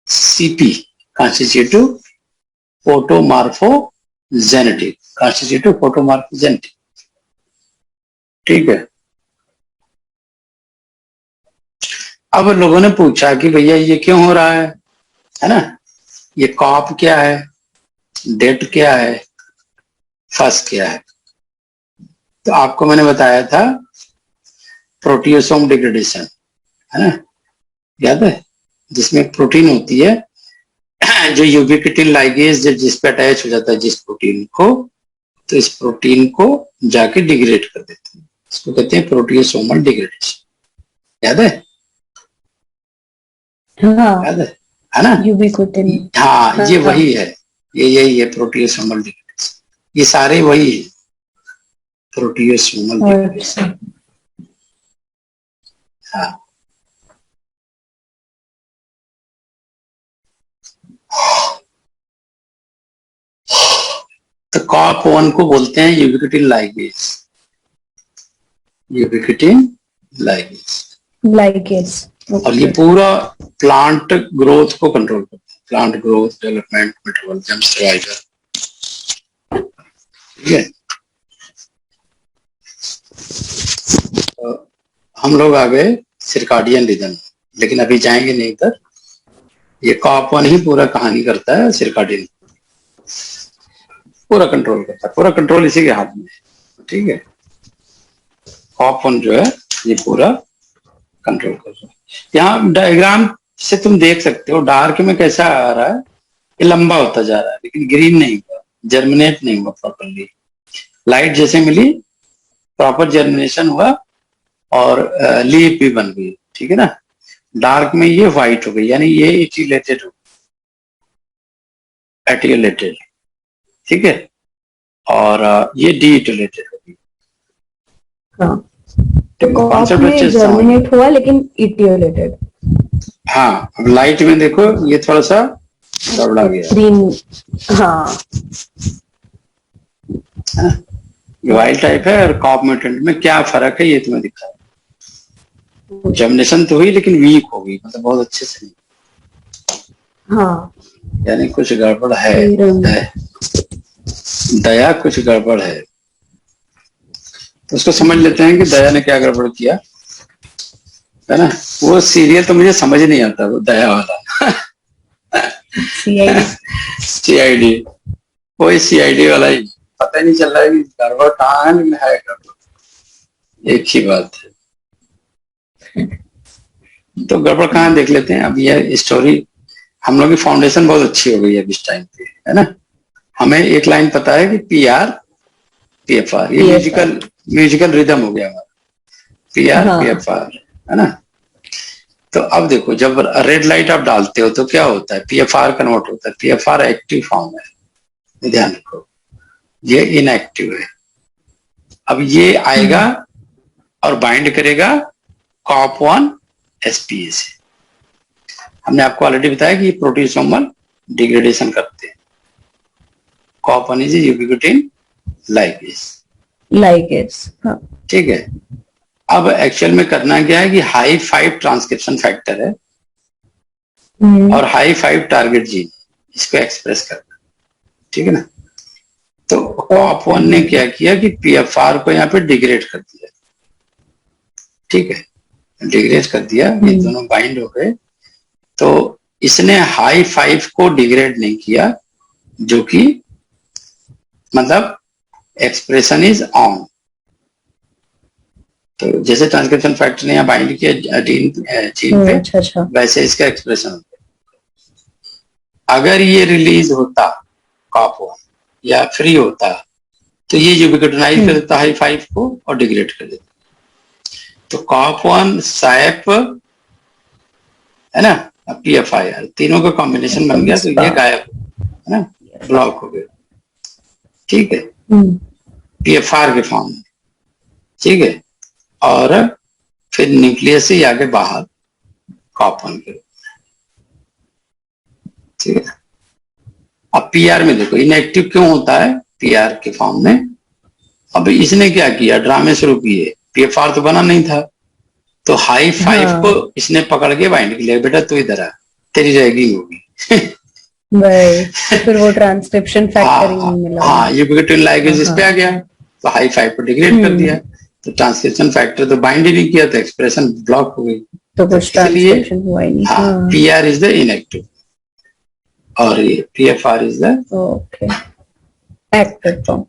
CP, कॉन्स्टिट्यूटिव फोटोमॉर्फोजेनेटिक, ठीक है। अब लोगों ने पूछा कि भैया ये क्यों हो रहा है ना, ये कॉप क्या है, डेट क्या है, फर्स्ट क्या है? तो आपको मैंने बताया था प्रोटियोसोम डिग्रेडेशन, है ना, याद है, जिसमें प्रोटीन होती है जो यूबिक्विटिन लाइगेज जिस पे अटैच हो जाता है जिस प्रोटीन को, तो इस प्रोटीन को जाके डिग्रेड कर देते हैं, इसको कहते हैं प्रोटियोसोमल डिग्रेडेशन। याद है? याद है ना, यूबिक्विटिन। हाँ, ये वही है, ये यही है प्रोटियोसोमल डिग्रेडेशन, ये सारे वही है प्रोटियोसोमल डिग्रेडेशन। हाँ, तो कॉप1 को बोलते हैं यूबिक्विटिन लाइगेज। और ये पूरा प्लांट ग्रोथ को कंट्रोल करता है, plant growth, development, metabolism, survival, ठीक है। तो हम लोग आ गए सिरकाडियन रिदम, लेकिन अभी जाएंगे नहीं इधर। ये कॉप1 ही पूरा कहानी करता है, सिरकाडियन पूरा कंट्रोल करता है, पूरा कंट्रोल इसी के हाथ में, ठीक है। कॉप1 जो है ये पूरा कंट्रोल कर रहा है। यहाँ डायग्राम से तुम देख सकते हो डार्क में कैसा आ रहा है, ये लंबा होता जा रहा है, लेकिन ग्रीन नहीं हुआ, जर्मिनेट नहीं हुआ प्रॉपरली। लाइट जैसे मिली, प्रॉपर जर्मिनेशन हुआ और लीफ भी बन गई, ठीक है ना। डार्क में ये व्हाइट हो गई, यानी ये एटिलेटेड हो, एटिलेटेड, ठीक है, और ये डीएटिलेटेड हो गई। हाँ, तो कॉप में जर्मिनेट हुआ लेकिन एटिलेटेड। हाँ, अब लाइट में देखो ये थोड़ा सा गड़बड़ा गया, ग्रीन। हाँ, ये वाइल्ड टाइप है, और कॉप म्यूटेंट में क्या फर्क है ये तुम्हें दिखा। जर्मिनेशन तो हुई लेकिन वीक हो गई, मतलब बहुत अच्छे से नहीं। हाँ यानी कुछ गड़बड़ है, फिर दया कुछ गड़बड़ है। तो उसको समझ लेते हैं कि दया ने क्या गड़बड़ किया, है ना। वो सीरियल तो मुझे समझ नहीं आता, वो दया वाला सीआईडी सीआईडी, कोई सीआईडी वाला ही पता ही नहीं चल रहा है कि गड़बड़ कहाँ है, लेकिन है गड़बड़, एक ही बात है। तो गड़बड़ कहाँ देख लेते हैं। अब यह स्टोरी हम लोग की फाउंडेशन बहुत अच्छी हो गई है इस टाइम पे, है ना। हमें एक लाइन पता है कि PR PFR, ये म्यूजिकल रिदम हो गया हमारा, PR PFR, है ना। तो अब देखो, जब रेड लाइट आप डालते हो तो क्या होता है, PFR कन्वर्ट होता है। PFR एक्टिव फॉर्म है, ध्यान रखो, ये इनएक्टिव है। अब ये आएगा और बाइंड करेगा COP1 SPA से। हमने आपको ऑलरेडी बताया कि ये प्रोटियोसोमल डिग्रेडेशन करते हैं। COP1 इज यूबिक्विटिन लाइगेज, हाँ ठीक है। अब एक्चुअल में करना क्या है कि हाई 5 ट्रांसक्रिप्शन फैक्टर है और हाई 5 टारगेट जीन, इसको एक्सप्रेस करना, ठीक है ना। तो COP1 ने क्या किया कि PFR को यहाँ पे डिग्रेड कर दिया, ठीक है, डिग्रेड कर दिया, ये दोनों बाइंड हो गए। तो इसने हाई 5 को डिग्रेड नहीं किया, जो कि मतलब एक्सप्रेशन इज ऑन। तो जैसे ट्रांसक्रिप्शन फैक्टर ने यहाँ बाइंड किया जीन पे, अच्छा वैसे इसका एक्सप्रेशन होता। अगर ये रिलीज होता COP1 या फ्री होता तो ये यूबिक्विटिनाइज कर देता हाई 5 को और डिग्रेड कर देता। तो COP1 SAP, है ना, PFIR, तीनों का कॉम्बिनेशन बन गया, तो ये गायब, है ना, ब्लॉक हो गया, ठीक है, PFR के फॉर्म में, ठीक है। और फिर न्यूक्लियस से आगे बाहर COP1 के, ठीक है। अब PR में देखो इनएक्टिव क्यों होता है PR के फॉर्म में। अब इसने क्या किया, ड्रामे शुरू किए, PFR तो बना नहीं था, तो हाई 5 को इसने पकड़ के बाइंड किया, बेटा तू इधर आ, तेरी रैगिंग होगी फिर वो ट्रांसक्रिप्शन फैक्टर ही नहीं मिला। हाँ, यूबिक्विटिन लाइगेज इस पे आ गया, तो हाई 5 को डिग्रेड कर दिया, तो ट्रांसक्रिप्शन फैक्टर तो बाइंड ही नहीं किया, तो एक्सप्रेशन ब्लॉक हो गई, तो कुछ ट्रांसक्रिप्शन हुआ ही नहीं। हाँ, PR इज द इनएक्टिव और ये PFR is the okay active form.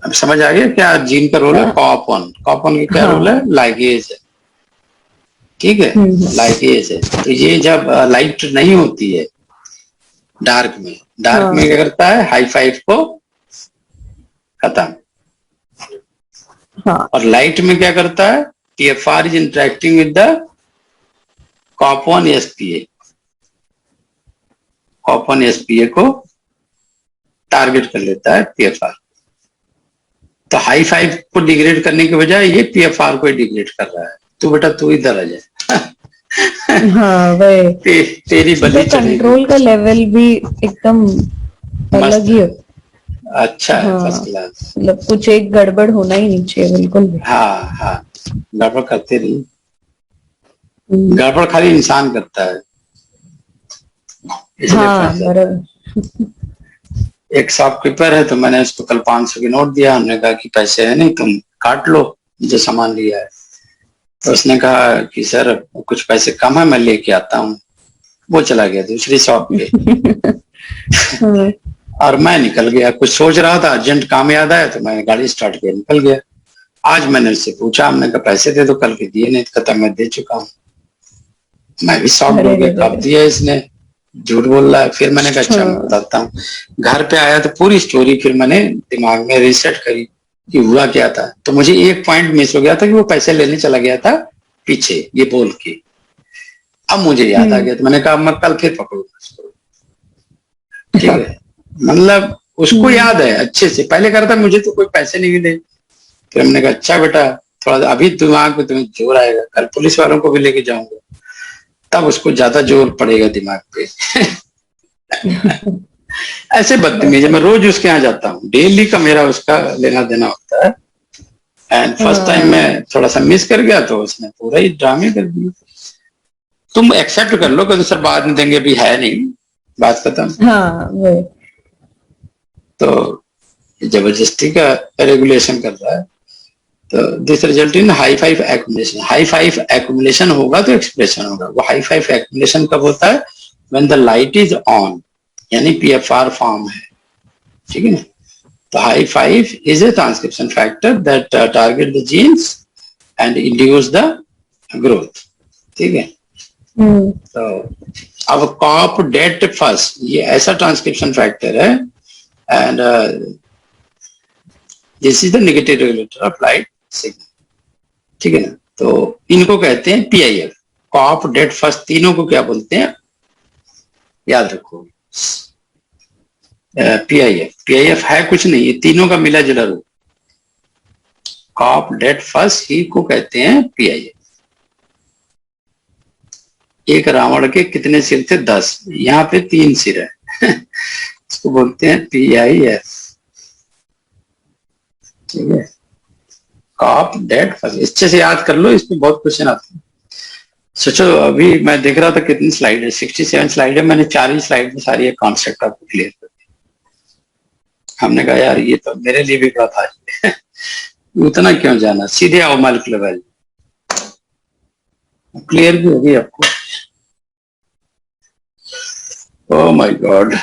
अब समझ आ गया क्या जीन का रोल है। COP1 की क्या रोल है, लाइगेज है, ठीक है, लाइगेज है। तो ये जब लाइट नहीं होती है डार्क में क्या करता है, हाई 5 को खत्म, और लाइट में क्या करता है, PFR is interacting with the COP1 SPA, COP1 SPA को टारगेट कर लेता है PFR। तो हाई 5 को डिग्रेड करने के बजाय ये PFR को डिग्रेड कर रहा है, तो बेटा तू इधर आ जाए हाँ वही तेरी बलि कंट्रोल का लेवल भी एकदम अलग ही होता। अच्छा है, फर्स्ट क्लास, मतलब कुछ एक गड़बड़ होना ही नहीं चाहिए बिल्कुल भी। हाँ, गड़बड़ करते नहीं, गड़बड़ खाली इंसान करता है। एक शॉपकीपर है, तो मैंने उसको कल 500 की नोट दिया, हमने कहा कि पैसे है नहीं, तुम काट लो जो सामान लिया है। तो उसने कहा कि सर कुछ पैसे कम है, मैं लेके आता हूँ। वो चला गया दूसरी शॉप पे और मैं निकल गया, कुछ सोच रहा था, अर्जेंट काम याद आया तो मैं गाड़ी स्टार्ट किया, निकल गया। आज मैंने उससे पूछा, हमने कहा पैसे दे दो, कल के दिए नहीं, कहता मैं दे चुका हूँ। मैं भी शॉक हो गया, कब दिया इसने, झूठ बोल रहा है। फिर मैंने कहा अच्छा मैं बताता हूँ। घर पे आया तो पूरी स्टोरी फिर मैंने दिमाग में रिसेट करी कि हुआ क्या था। तो मुझे एक पॉइंट मिस हो गया था कि वो पैसे लेने चला गया था पीछे, ये बोल के। अब मुझे याद आ गया, तो मैंने कहा मैं कल फिर पकड़ूंगा उसको, ठीक है। मतलब उसको याद है अच्छे से, पहले कह रहा था मुझे तो कोई पैसे नहीं मिले। फिर हमने कहा अच्छा बेटा, थोड़ा अभी दिमाग में तुम्हें जोर आएगा, कल पुलिस वालों को भी लेके जाऊंगा, तब उसको ज्यादा जोर पड़ेगा दिमाग पे ऐसे बदतमीज है। मैं रोज उसके यहाँ जाता हूँ, डेली का मेरा उसका लेना देना होता है। एंड फर्स्ट टाइम मैं थोड़ा सा मिस कर गया तो उसने पूरा ही ड्रामे कर दिया। तुम एक्सेप्ट कर लो कि सर बाद में देंगे, भी है नहीं, बात खत्म। हाँ वही। तो जबरदस्ती का रेगुलेशन कर रहा है। तो this result in high five accumulation. High five accumulation होगा तो एक्सप्रेशन होगा। वो हाई फाइव एक्यूमुलेशन कब होता है? When the light is on, यानी पीएफआर फॉर्म है, ठीक है ना। तो high five is a transcription factor that target the genes and induce the growth, ठीक है। तो अब कॉप डेट फर्स्ट, ये ऐसा ट्रांसक्रिप्शन फैक्टर है and this is the negative regulator of light signal, ठीक है ना। तो इनको कहते हैं पीआईएफ, कॉप डेट फर्स्ट, तीनों को क्या बोलते हैं याद रखो, पीआईएफ। पीआईएफ है कुछ नहीं, ये तीनों का मिला जुला रूप। कॉप डेट फर्स्ट ही को कहते हैं पीआईएफ। एक रावण के कितने सिर थे? 10। यहाँ पे 3 सिर है इसको बोलते हैं पीआईएफ, ठीक है। कॉप डेट फर्स्ट, अच्छे से याद कर लो, इस पे बहुत क्वेश्चन आते हैं। सोचो अभी मैं देख रहा था कितनी स्लाइड है, 67 स्लाइड है, मैंने 4 ही स्लाइड में सारी एक कॉन्सेप्ट आपको क्लियर कर दिया। हमने कहा यार ये तो मेरे लिए भी बड़ा था उतना क्यों जाना, सीधे आओ मॉलिक्यूलर वैल्यू, क्लियर भी होगी आपको। ओह माय गॉड,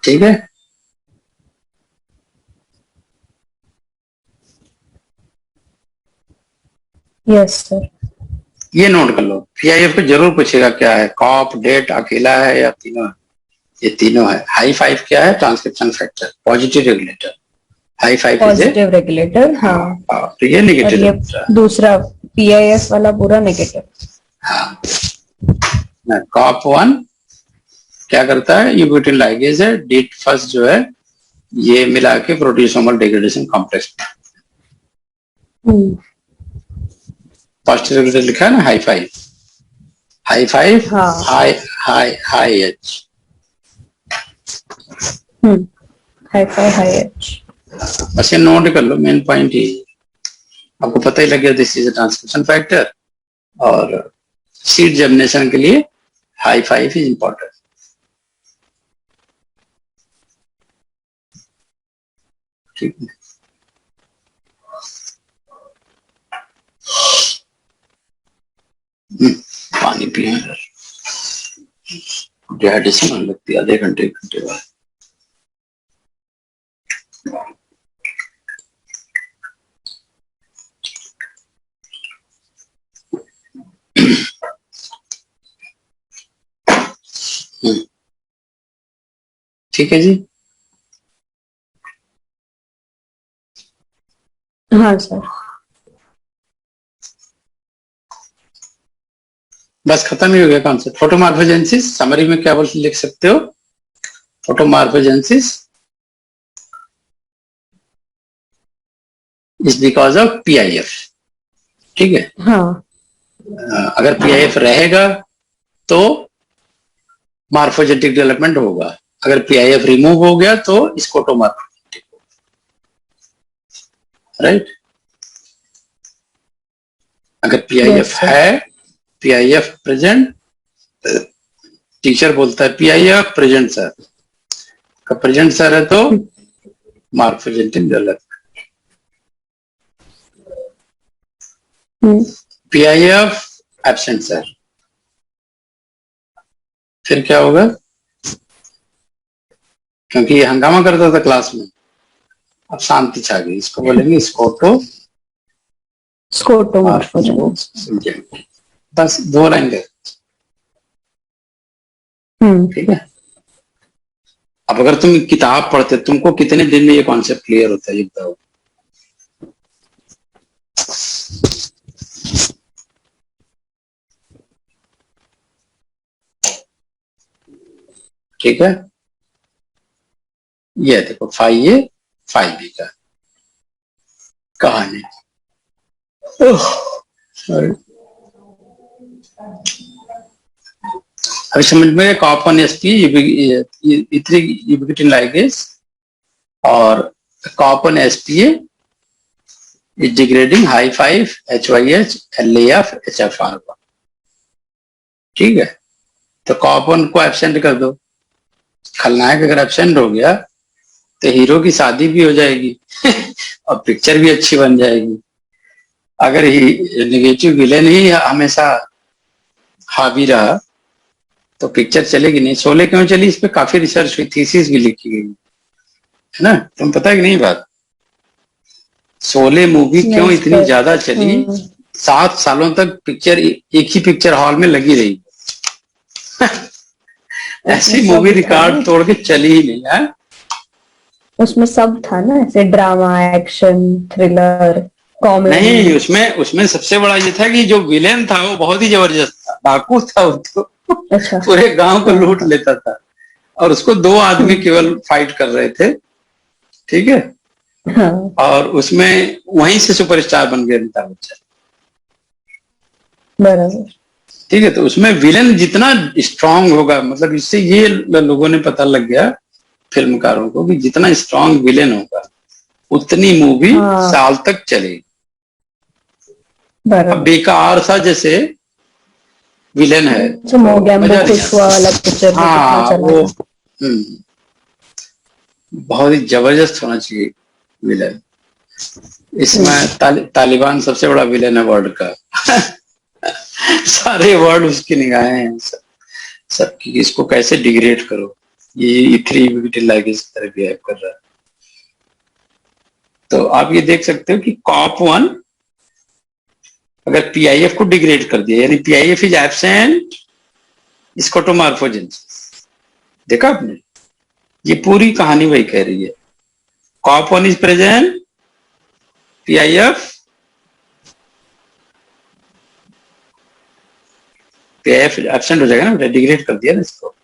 ठीक है। Yes sir. ये नोट कर लो, पीआईएफ को जरूर पूछेगा क्या है, कॉप डेट अकेला है या तीनों है? ये तीनों है। हाई फाइव क्या है? Transcription factor, positive regulator. High five is A, positive regulator, हाँ। तो ये और नेगेटिव ये रेगुलेटर। दूसरा पीआईएफ वाला पूरा नेगेटिव। हाँ, कॉप वन क्या करता है? ये ब्यूटिन लाइगेज है, डेट फर्स्ट जो है ये मिला के प्रोटियोसोमल डिग्रेडेशन कॉम्प्लेक्स। फर्स्ट रेगुलेटर लिखा है ना हाई फाइव, हाई फाइव, हाँ। High high high H, high five high H. बस ये नोट कर लो, मेन पॉइंट ये आपको पता ही लग गया, दिस इज ट्रांसक्रिप्शन फैक्टर। और सीड जर्मिनेशन के लिए हाई फाइव इज इंपॉर्टेंट, ठीक है। पानी पिए, डिहाइड्रेशन होने लगती है आधे घंटे 1 घंटे बाद। ठीक है जी। हाँ सर। बस खत्म ही हो गया कॉन्सेप्ट। फोटोमार्फोजेनेसिस समरी में क्या बोल लिख सकते हो? फोटोमार्फोजेनेसिस इज बिकॉज ऑफ पीआईएफ, ठीक है। हाँ। अगर पीआईएफ रहेगा तो मार्फोजेनेटिक डेवलपमेंट होगा, अगर पीआईएफ रिमूव हो गया तो स्कोटोमार्फोजेनेटिक, राइट। अगर पीआईएफ है, पीआईएफ प्रेजेंट, टीचर बोलता है PIF present sir, present sir है तो मार्फोजेनेटिक डेवलपमेंट। पीआईएफ एब्सेंट सर, फिर क्या होगा? क्योंकि ये हंगामा करता था क्लास में, अब शांति छा गई, इसको बोलेंगे स्कोटोमार्फोजेनेसिस, बस 2 लाइन है, ठीक है। अब अगर तुम किताब पढ़ते, तुमको कितने दिन में ये कॉन्सेप्ट क्लियर होता है ये बताओ? ठीक है, ये देखो 5A 5B का कहानी। Right. अभी समझ में कॉपन एसपी इथ्री यूबिक्विटिन लाइगेज और कॉपन SPA is degrading high 5 HYH LAF HFR। ठीक है, तो कॉपन को एब्सेंट कर दो। खलनायक अगर एब्सेंट हो गया तो हीरो की शादी भी हो जाएगी और पिक्चर भी अच्छी बन जाएगी। अगर निगेटिव विलेन ही हमेशा हावी रहा तो पिक्चर चलेगी नहीं। शोले क्यों चली, इस पे काफी रिसर्च हुई, थीसिस भी लिखी गई है ना। तुम पता है कि नहीं बात, शोले मूवी क्यों इतनी ज्यादा चली, 7 सालों तक पिक्चर एक ही पिक्चर हॉल में लगी रही ऐसी मूवी रिकॉर्ड तोड़ के चली ही नहीं है। उसमें सब था ना, ऐसे ड्रामा, एक्शन, थ्रिलर, कॉमेडी। नहीं, उसमें सबसे बड़ा ये था कि जो विलेन था वो बहुत ही जबरदस्त था, डाकू था वो तो। अच्छा। पूरे गांव को लूट लेता था और उसको 2 आदमी केवल फाइट कर रहे थे। ठीक है। हाँ। और उसमें वहीं से सुपरस्टार बन गया अमिताभ बच्चन। बराबर। ठीक है, तो उसमें विलेन जितना स्ट्रांग होगा, मतलब इससे ये लोगों ने पता लग गया फिल्मकारों को कि जितना स्ट्रांग विलेन होगा उतनी मूवी साल तक चलेगी। अब बेकार सा जैसे विलेन है तो वाला पिक्चर हाँ वो बहुत ही जबरदस्त होना चाहिए विलेन। इसमें तालिबान सबसे बड़ा विलेन है वर्ल्ड का सारे वर्ल्ड उसकी निगाहें हैं सबकी, इसको कैसे डिग्रेड करो। ये 3 लाइक इस तरह बिहेव कर रहा है। तो आप ये देख सकते हो कि कॉप 1 अगर पीआईएफ को डिग्रेड कर दिया, यानी पीआईएफ इज एब्सेंट स्कोटोमार्फोजेनेसिस। देखा आपने, ये पूरी कहानी वही कह रही है। COP 1 is present, PIF absent हो जाएगा ना, डिग्रेड कर दिया ना इसको।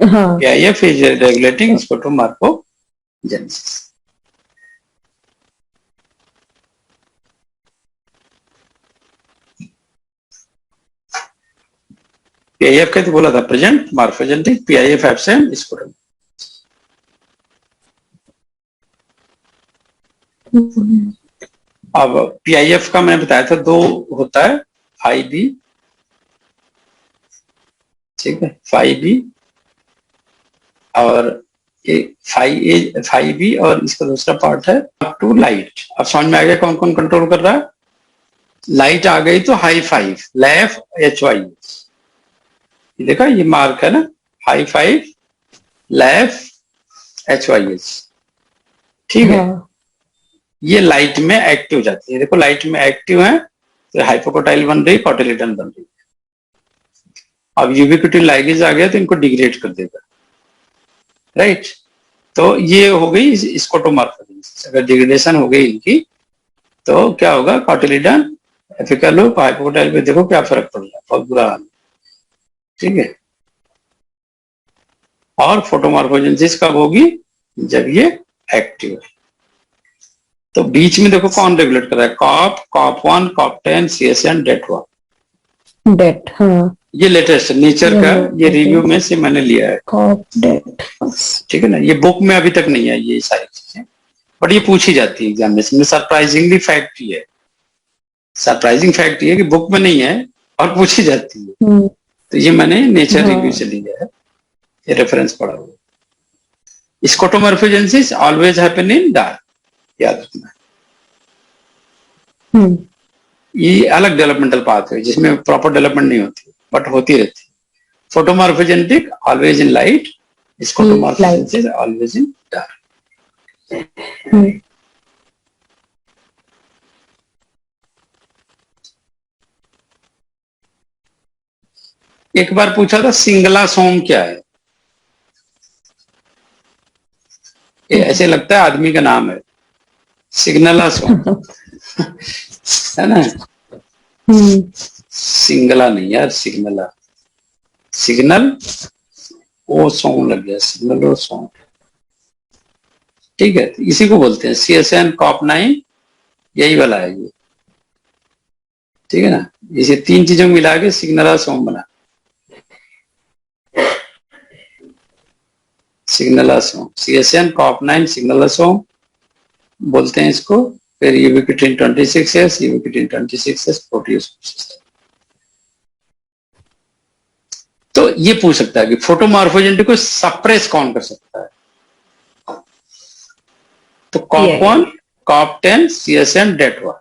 PIF is regulating skotomorphogenesis. PIF का तो बोला था present morphogenetic, PIF absent skotomorphogenesis. अब पीआईएफ का मैंने बताया था 2 होता है, 5B, ठीक है, 5B और 5B और इसका दूसरा पार्ट है अप टू लाइट। अब समझ में आ गया कौन कौन कंट्रोल कर रहा है। लाइट आ गई तो हाई 5 लेफ HYH, देखा ये मार्क है ना, हाई 5 लेफ HYH। ठीक है, ये लाइट में एक्टिव हो जाती है। देखो लाइट में एक्टिव है तो हाइपोकोटाइल बन रही, कॉटिलिडन बन रही। अब यूबिक्विटिन लाइगेज आ गया तो इनको डिग्रेड कर देगा, राइट। तो ये हो गई स्कोटोमार्फोजेनेसिस। अगर डिग्रेडेशन हो गई इनकी तो क्या होगा, कॉटिलिडन एपिकल लूप हाइपोकोटाइल पे देखो क्या फर्क पड़ रहा है, बहुत बुरा हाल। ठीक है, और फोटोमार्फोजेनेसिस कब होगी, जब ये एक्टिव है। तो बीच में देखो कौन रेगुलेट कर रहा है, कॉप 1, कॉप 10, CSN, डेट। हाँ, ये लेटेस्ट नेचर का ये रिव्यू में से मैंने लिया है, कॉप डेट। ठीक है ना, ये बुक में अभी तक नहीं है ये सारी चीजें, बट ये पूछी जाती है एग्जामिनेशन में। सरप्राइजिंगली फैक्ट ये है, सरप्राइजिंग फैक्ट ये कि बुक में नहीं है और पूछी जाती है। तो ये मैंने नेचर रिव्यू से लिया है, ये रेफरेंस पढ़ा हुआ। स्कोटोमार्फोजेनेसिस ऑलवेज हैपन इन डार्क, याद रखना। ये अलग डेवलपमेंटल पाथ है जिसमें प्रॉपर डेवलपमेंट नहीं होती बट होती रहती है। Photomorphogenetic always in light, skotomorphogenesis always in dark. एक बार पूछा था सिंगला सोम क्या है, ये ऐसे लगता है आदमी का नाम है, सिग्नला सोम है ना। सिंगला नहीं यार, सिग्नला, सिग्नल ओ सॉन्ग लग गया, सिग्नल ओ सॉन्ग। ठीक है, इसी को बोलते हैं CSN कॉप 9 यही वाला है ये, ठीक है ना। इसे 3 चीजों को मिला के सिग्नलासोम बना, सिग्नलासोम, CSN COP9 सिग्नलासोम बोलते हैं इसको। फिर यूबिक्विटिन 26S, यूबिक्विटिन 26S प्रोटियोसोम सिस्टम। तो ये पूछ सकता है कि फोटोमॉर्फोजेनेटिक को सप्रेस कौन कर सकता है। तो COP1, COP10, CSN, DET1,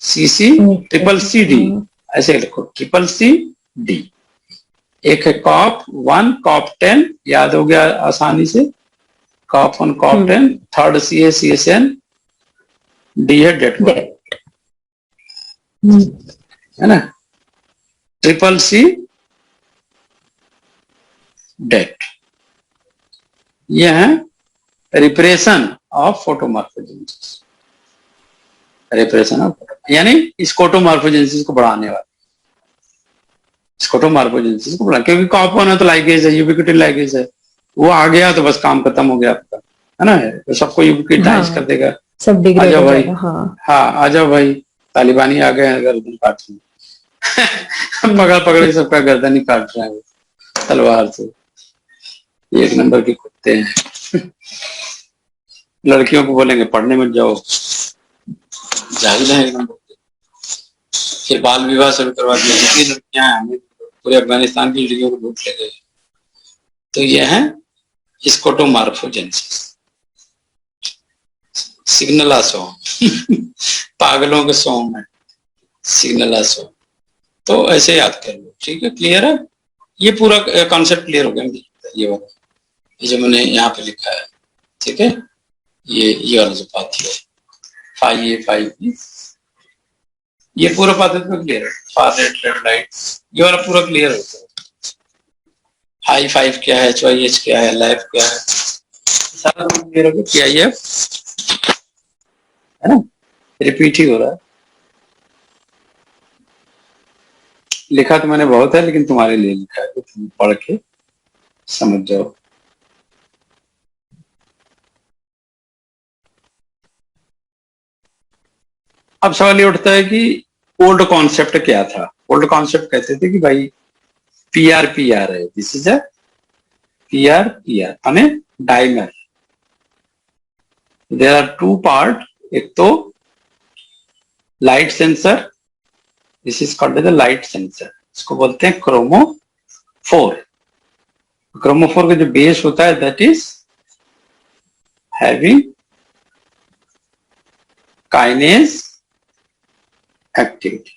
CC, triple CD, ऐसे लिखो, ट्रिपल CD। एक है COP1, COP10, याद हो गया आसानी से, COP1, COP10, थर्ड C है CSN, D है DET1, है ना। ट्रिपल C, DET, ये है repression of photomorphogenesis, repression of, यानी इस फोटोमॉर्फोजेनेसिस को बढ़ाने वाला, इस फोटोमॉर्फोजेनेसिस को बढ़ा, क्योंकि COP1 है तो लाइगेज है, यूबिक्विटिन लाइगेज है, वो आ गया तो बस काम खत्म हो गया आपका, है ना। तो सबको यूबिक्विटाइज कर देगा, सब डिग्रेड आजाओ हो भाई, जाएगा। हाँ हाँ आ जाओ भाई, तालिबानी आ गए हैं गर्दन काटने पकड़ पकड़ सबका गर्दन ही काट रहे हैं तलवार से, एक नंबर के कुत्ते हैं लड़कियों को बोलेंगे पढ़ने मत जाओ, जाहिल है एक नंबर। फिर बाल विवाह शुरू करवा दिया, जितनी लड़कियां हैं हमें पूरे अफगानिस्तान की लड़कियों को लूट ले गए। तो ये है स्कोटोमॉर्फोजेनेसिस, सिग्नलासोम पागलों के सोम है सिग्नलासोम। तो ऐसे याद कर लो, ठीक है, क्लियर है, ये पूरा कॉन्सेप्ट क्लियर हो गया। ये वाला, ये जो मैंने यहाँ पे लिखा है, ठीक है, ये वाला जो पाथवे 5A 5B, ये पूरा पाथवे तो क्लियर है। फार रेड लाइट, ये वाला पूरा क्लियर होता है। हाई 5 क्या है, HYH क्या है, लाइफ क्या है, सारा क्लियर हो गया। PIF है ना, रिपीट ही हो रहा है। लिखा तो मैंने बहुत है, लेकिन तुम्हारे लिए लिखा है, तो तुम पढ़ के समझ जाओ। अब सवाल ये उठता है कि ओल्ड कॉन्सेप्ट क्या था। ओल्ड कॉन्सेप्ट कहते थे कि भाई PR है, दिस इज अ PR यानी डाइमर। देयर आर 2 पार्ट, एक तो light sensor, this is called as light sensor, इसको बोलते हैं क्रोमोफोर। क्रोमोफोर का जो बेस होता है that is having kinase activity,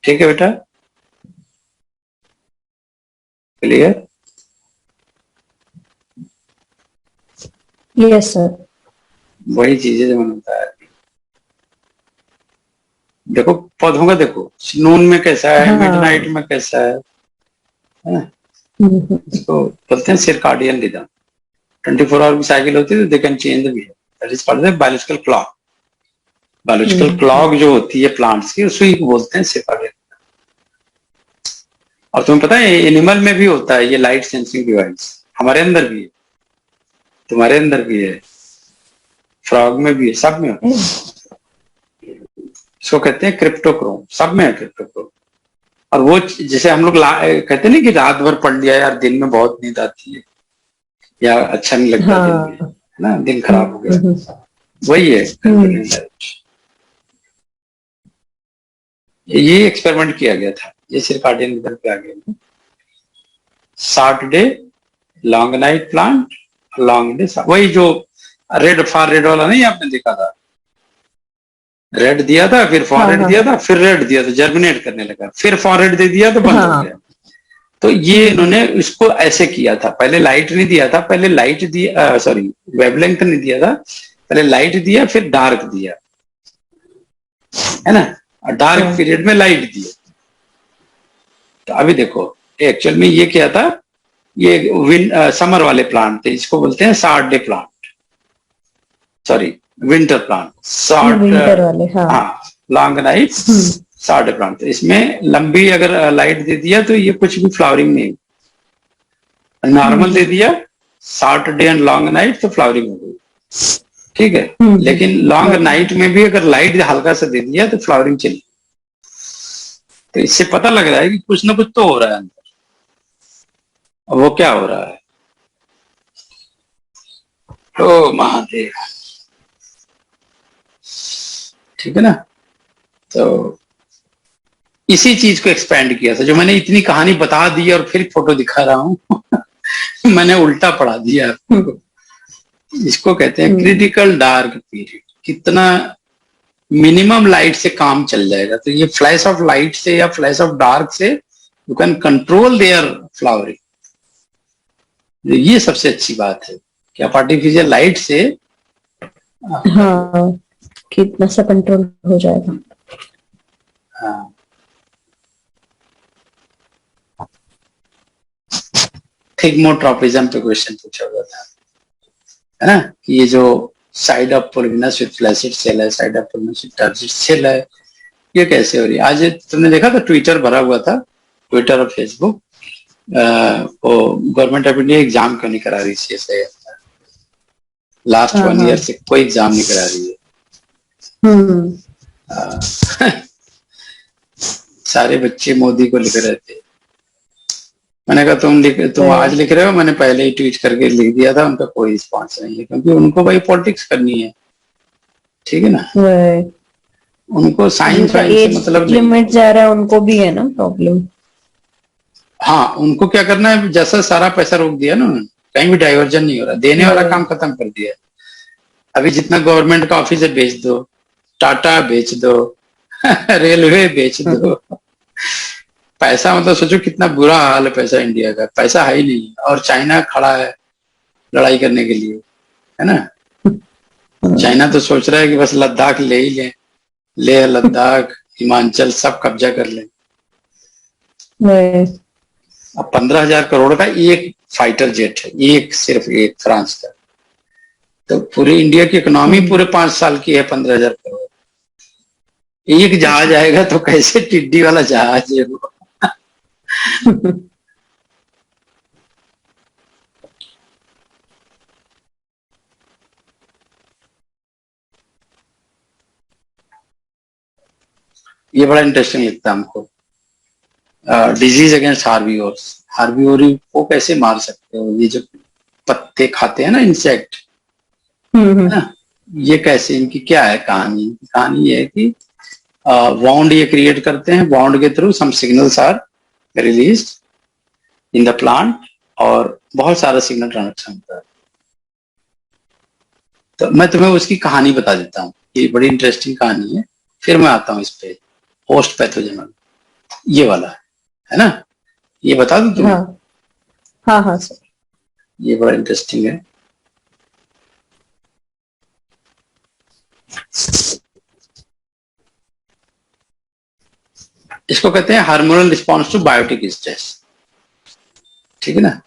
ठीक है बेटा, क्लियर। Yes sir. वही चीजें जो मैंने बताया। देखो पौधों का देखो, नून में कैसा है, हाँ। मिडनाइट में कैसा है ना? इसको बोलते हैं सर्काडियन रिदम। 24 आवर की साइकिल होती है, तो they can change the behaviour, that is called the biological clock. Biological clock जो होती है प्लांट्स की, उसी को बोलते हैं सर्काडियन। और तुम्हें पता है एनिमल में भी होता है ये लाइट सेंसिंग डिवाइस, हमारे अंदर भी है, तुम्हारे अंदर भी है, फ्रॉग में भी है, सब में होता है। इसको कहते हैं क्रिप्टोक्रोम, सब में है क्रिप्टोक्रोम। और वो जैसे हम लोग कहते नहीं कि रात भर पढ़ लिया यार, दिन में बहुत नींद आती है या अच्छा नहीं लगता, हाँ। दिन में ना, दिन खराब हो गया, वही है। ये एक्सपेरिमेंट किया गया था, ये सर्काडियन रिदम पे आ गया। Short day long night plant, long day, वही जो रेड फार रेड वाला नहीं आपने देखा था, रेड दिया था, फिर फॉर रेड दिया था, फिर रेड दिया था, जर्मिनेट करने लगा, फिर फॉर रेड दे दिया तो बंद हो गया। तो ये इन्होंने इसको ऐसे किया था, पहले लाइट नहीं दिया था, पहले लाइट दिया, सॉरी वेवलेंथ नहीं दिया था, पहले लाइट दिया फिर डार्क दिया, है ना, और डार्क पीरियड में लाइट दिया। तो अभी देखो एक्चुअल में ये क्या था, ये समर वाले प्लांट थे, इसको बोलते हैं short day plant, sorry winter plant, short winter वाले, हाँ, long night short day plant. इसमें लंबी अगर लाइट दे दिया तो ये कुछ भी फ्लावरिंग नहीं, नॉर्मल दे दिया short day and long night तो फ्लावरिंग हो गई। ठीक है, लेकिन लॉन्ग नाइट में भी अगर लाइट हल्का सा दे दिया तो फ्लावरिंग चली। तो इससे पता लग रहा है कि कुछ ना कुछ तो हो रहा है अंदर। अब वो क्या हो रहा है? ओ महादेव, ठीक है ना। तो इसी चीज को एक्सपेंड किया था, जो मैंने इतनी कहानी बता दी और फिर फोटो दिखा रहा हूं मैंने उल्टा पढ़ा दिया आपको। इसको कहते हैं क्रिटिकल डार्क पीरियड। कितना मिनिमम लाइट से काम चल जाएगा। तो ये फ्लैश ऑफ लाइट से या फ्लैश ऑफ डार्क से you can control their flowering. ये सबसे अच्छी बात है कि आप आर्टिफिशियल लाइट से हाँ, कितना सा कंट्रोल हो जाएगा। हाँ, थिग्मोट्रोपिज्म पे क्वेश्चन पूछा हुआ था, है ना, कि ये जो side of pulvinus with flaccid cell है, side of pulvinus with turgid cell है, ये कैसे हो रही है? आज तुमने देखा था ट्विटर भरा हुआ था, ट्विटर और फेसबुक, वो गवर्नमेंट ऑफ इंडिया एग्जाम क्यों नहीं करा रही है? लास्ट 1 ईयर से कोई एग्जाम नहीं करा रही है। सारे बच्चे मोदी को लिख रहे थे। मैंने कहा तुम आज लिख रहे हो, मैंने पहले ही ट्वीट करके लिख दिया था। उनका कोई रिस्पॉन्स नहीं है, क्योंकि उनको भाई पॉलिटिक्स करनी है, ठीक है ना। उनको साइंस से मतलब लिमिट जा रहा है, उनको भी है ना प्रॉब्लम। हाँ, उनको क्या करना है, जैसा सारा पैसा रोक दिया ना उन्होंने, कहीं भी डाइवर्जन नहीं हो रहा, देने वाला काम खत्म कर दिया। अभी जितना गवर्नमेंट का ऑफिस है बेच दो, टाटा बेच दो रेलवे बेच दो। पैसा मतलब सोचो कितना बुरा हाल है पैसा इंडिया का। पैसा है ही नहीं, और चाइना खड़ा है लड़ाई करने के लिए, है ना। चाइना तो सोच रहा है कि बस लद्दाख ले ही लें, लेह लद्दाख हिमाचल सब कब्जा कर लें। अब 15,000 करोड़ का एक फाइटर जेट है, एक सिर्फ एक फ्रांस का। तो पूरी इंडिया की इकोनॉमी पूरे 5 साल की है 15,000 करोड़। एक जहाज आएगा तो कैसे टिड्डी वाला जहाज है वो। ये बड़ा इंटरेस्टिंग लगता है हमको। Disease against herbivores. हार्बीवोरी को कैसे मार सकते हो? ये जो पत्ते खाते हैं ना, इंसेक्ट, है ना, ये कैसे, इनकी क्या है कहानी? कहानी ये है कि वाउंड ये क्रिएट करते हैं, वाउंड के through some signals are released in the plant, और बहुत सारा सिग्नल ट्रांसमिशन होता है। तो मैं तुम्हें उसकी कहानी बता देता हूँ, ये बड़ी इंटरेस्टिंग कहानी है। फिर मैं आता हूँ इस पे, पोस्ट पैथोजेनल ये वाला है ना, ये बता दूं तुम्हें? हाँ सर, ये बड़ा इंटरेस्टिंग है। इसको कहते हैं hormonal response to biotic stress, ठीक है ना।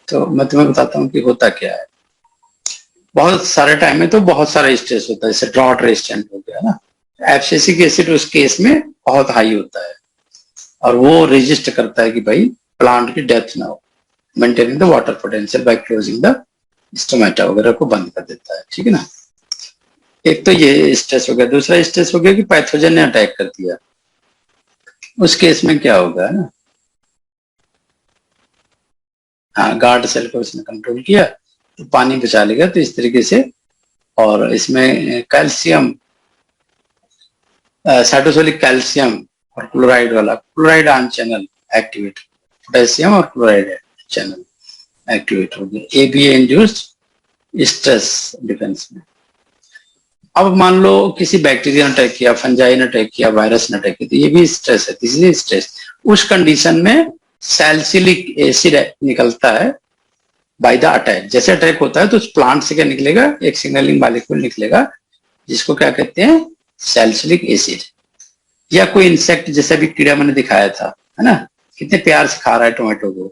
तो मैं तुम्हें बताता हूँ कि होता क्या है। बहुत सारे टाइम में तो बहुत सारा स्ट्रेस होता है, जैसे ड्रॉट रेजिस्टेंट हो गया ना, एब्सिसिक एसिड उस केस में बहुत हाई होता है, और वो रजिस्ट करता है कि भाई प्लांट की डेथ ना हो, maintaining the water potential by closing the stomata वगैरह को बंद कर देता है, ठीक है ना। एक तो ये स्ट्रेस हो गया। दूसरा स्ट्रेस हो गया कि पैथोजन ने अटैक कर दिया। उस केस में क्या होगा ना, हाँ, गार्ड सेल को उसने कंट्रोल किया तो पानी बचा लेगा। तो इस तरीके से, और इसमें कैल्शियम, साइटोसोलिक कैल्शियम और क्लोराइड वाला, chloride ion channel activate, potassium और क्लोराइड चैनल एक्टिवेट हो गया। एबीए इंड्यूस्ड स्ट्रेस डिफेंस में। अब मान लो किसी बैक्टीरिया ने अटैक किया, फंजाई ने अटैक किया, वायरस ने अटैक किया, तो ये भी स्ट्रेस है, दिस इज स्ट्रेस। उस कंडीशन में सैलिसिलिक एसिड निकलता है बाय द अटैक। जैसे अटैक होता है तो उस प्लांट से क्या निकलेगा, एक सिग्नलिंग मॉलिक्यूल निकलेगा, जिसको क्या कहते हैं, सैलिसिलिक एसिड। या कोई इंसेक्ट, जैसे भी कीड़ा मैंने दिखाया था, है ना, कितने प्यार से खा रहा है टोमेटो को,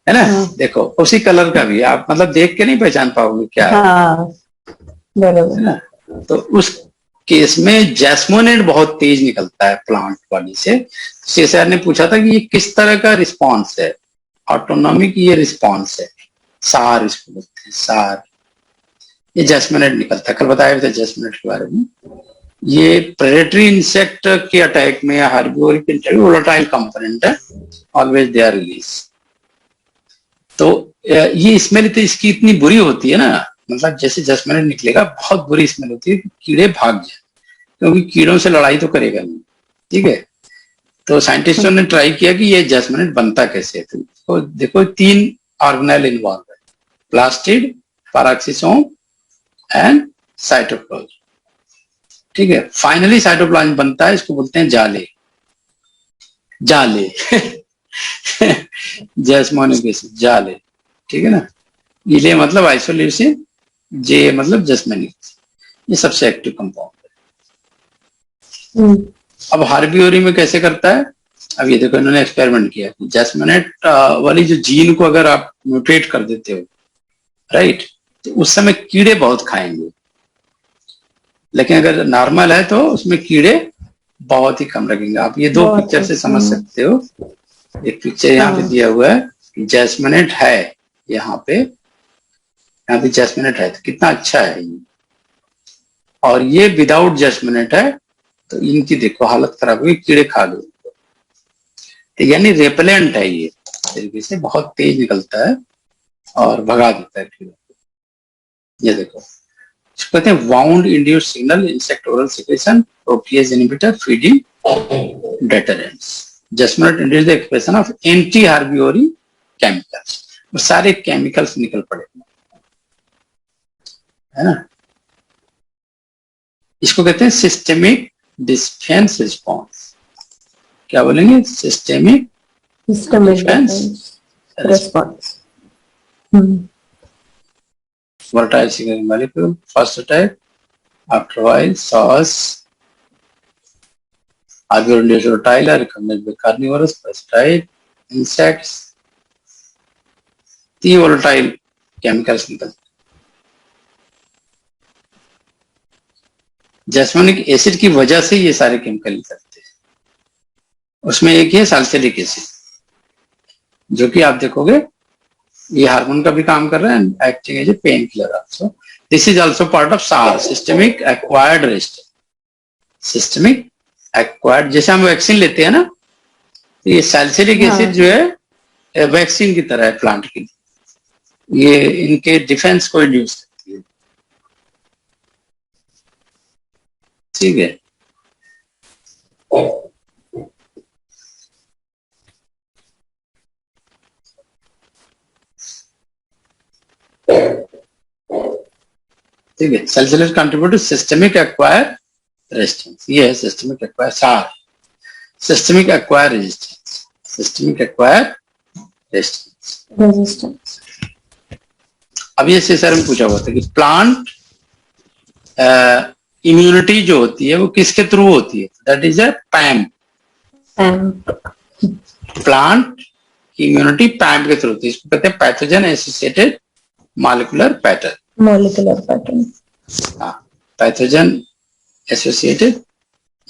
है ना। देखो उसी कलर का भी, आप मतलब देख के नहीं पहचान पाओगे क्या है ना। तो उस केस में जैस्मोनेट बहुत तेज निकलता है प्लांट बॉडी से। सीएसआर ने पूछा था कि ये किस तरह का रिस्पॉन्स है, ऑटोनॉमिक ये रिस्पॉन्स है, सार इसको बोलते हैं, सार। ये जैस्मिनेट निकलता है, कल बताया था जैस्मिनेट के बारे में। ये प्रेडेटरी इंसेक्ट के अटैक में या हार्बिवोरिक इंसेक्ट वोलेटाइल कंपोनेंट है, ऑलवेज दे आर रिलीज। तो ये स्मेल तो इसकी इतनी बुरी होती है ना, मतलब जैसे जैस्मिनेट निकलेगा बहुत बुरी स्मेल होती है कि कीड़े भाग जाए, क्योंकि कीड़ों से लड़ाई तो करेगा नहीं, ठीक है। तो साइंटिस्टों ने ट्राई किया कि ये जैस्मिनेट बनता कैसे है। तो देखो 3 ऑर्गेनेल इन्वॉल्व है, प्लास्टिड, पैराक्सीसोम एंड साइटोप्लाज्म, ठीक है। फाइनली साइटोप्लाज्म बनता है, इसको बोलते हैं जाले, जाले जैस्मोनिक एसिड, जाले, ठीक है ना। इले मतलब आइसोल्यूसिन, जे मतलब जैस्मिनिक, ये सबसे एक्टिव कंपाउंड है। अब हार्बिवोरी में कैसे करता है, अब ये देखो इन्होंने एक्सपेरिमेंट किया कि जैस्मिनेट वाली जो जीन को अगर आप म्यूटेट कर देते हो, राइट, तो उस समय कीड़े बहुत खाएंगे, लेकिन अगर नॉर्मल है तो उसमें कीड़े बहुत ही कम लगेंगे। आप ये 2 पिक्चर से समझ सकते हो। एक पिक्चर यहाँ पे दिया हुआ है, जैस्मिनेट है यहाँ पे जैस्मिनेट है, तो कितना अच्छा है ये, और ये विदाउट जैस्मिनेट है, तो इनकी देखो हालत खराब हुई, कीड़े खा गए। तो यानी रेपेलेंट है ये, तरीके से बहुत तेज निकलता है और भगा देता है कीड़े। ये देखो, इसको कहते हैं wound induced signal insect oral secretion, protease inhibitor, feeding deterrents. Jasmonate induced the expression of anti herbivory chemicals, वो सारे केमिकल्स निकल पड़े, है ना। इसको कहते हैं सिस्टेमिक डिफेंस रिस्पॉन्स। क्या बोलेंगे, systemic defence response. volatile signaling molecule, first attack, after a while, SARS, Arboreal volatile are recognized by carnivorous, parasite, insects, 3 volatile chemicals निकलते। जैस्मिनिक एसिड की वजह से ये सारे केमिकल निकलते हैं। उसमें एक है सैलिसिलिक एसिड, जो कि आप देखोगे ये हार्मोन का भी काम कर रहा है, acting as a pain killer also. This is also part of SAR, systemic acquired resistance. Systemic acquired, जैसे हम वैक्सीन लेते हैं ना, तो ये सैलिसिलिक एसिड जो है वैक्सीन की तरह है प्लांट के लिए, ये इनके डिफेंस को इंड्यूस करती है, ठीक है। ठीक है, salicylic contribute to systemic acquire resistance, ये है सिस्टेमिक एक्वायर सार, systemic acquire resistance, systemic acquire resistance. अब ये सर में पूछा हुआ था कि प्लांट इम्यूनिटी जो होती है वो किसके थ्रू होती है, दैट इज ए पैम। प्लांट की इम्यूनिटी पैम के थ्रू होती है, इसको कहते हैं pathogen associated molecular pattern. Molecular pattern, हाँ, pathogen associated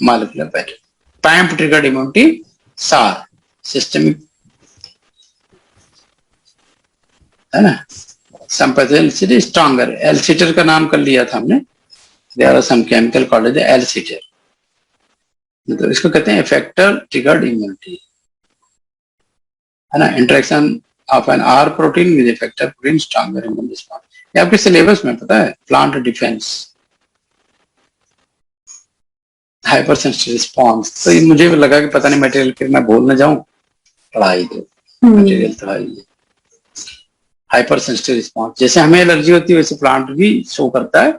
molecular pattern, पैम triggered immunity, सार सिस्टमिक, है ना। सम पैथोजन स्ट्रॉन्गर, एल्सिटर का नाम कर लिया था हमने, there are some chemical called elicitor, मतलब इसको कहते हैं इफेक्टर ट्रिगर्ड इम्यूनिटी, है ना। Interaction of N R protein with effector protein stronger immune response, ये आपके सिलेबस में पता है, plant defence, hypersensitive response. तो मुझे भी लगा कि पता नहीं मटेरियल फिर मैं भूल ना जाऊं, पढ़ाई दो मटेरियल पढ़ाई। हाइपर सेंसिटिव रिस्पॉन्स, जैसे हमें एलर्जी होती है वैसे प्लांट भी शो करता है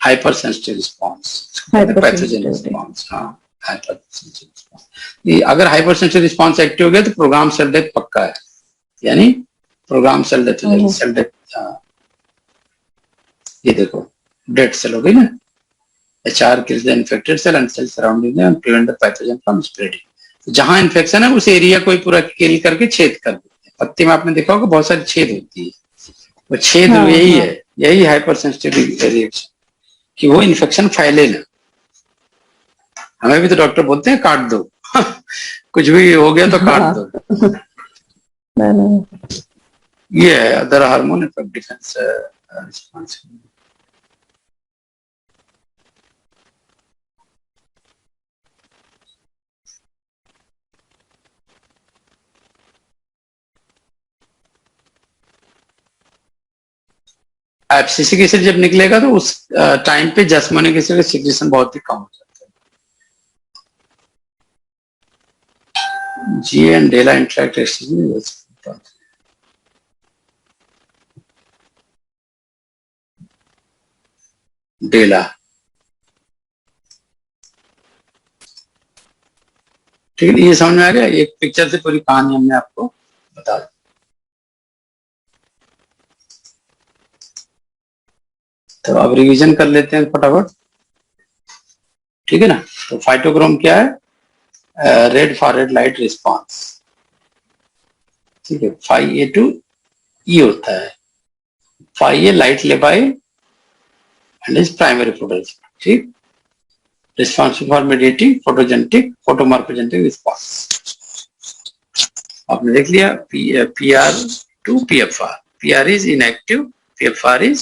hyper sensitive response, pathogen response. हाँ, हाइपर सेंसिटिव रिस्पॉन्स। अगर हाइपर सेंसिटिव रिस्पॉन्स एक्टिव हो गया तो प्रोग्राम सेल डेथ पक्का है, यानी प्रोग्राम सेल डेथ हो जाएगी, सेल डेथ। ये देखो डेड सेल हो गई ना, HR kills the infected cell and cells surrounding them and prevent the pathogen from spreading। तो जहां इन्फेक्शन है उस एरिया को ही पूरा किल करके छेद कर देते हैं। पत्ती में आपने देखा होगा बहुत सारी छेद होती है, वो छेद यही है, यही हाइपर सेंसिटिव रिएक्शन, कि वो इन्फेक्शन फैले ना। हमें भी तो डॉक्टर बोलते हैं काट दो कुछ भी हो गया तो काट दो। ये है other hormone effect defence response. Abscisic acid जब निकलेगा तो उस टाइम पे जस्मोनिक एसिड का सिक्रेशन बहुत ही कम हो जाता है। जी एंड डेला इंटरेक्ट डेला, ठीक है, ये समझ में आ गया। एक पिक्चर से पूरी कहानी हमने आपको बता दी। तो अब रिवीजन कर लेते हैं फटाफट, ठीक है ना। तो फाइटोक्रोम क्या है? Red for red light response, ठीक है। 5A to E होता है। 5A लाइट ले पाए एंड इज प्राइमरी प्रोडक्ट, ठीक। Responsible for mediating photogenetic photomorphogenetic response. आपने देख लिया। PR to PFR, PR is inactive, PFR is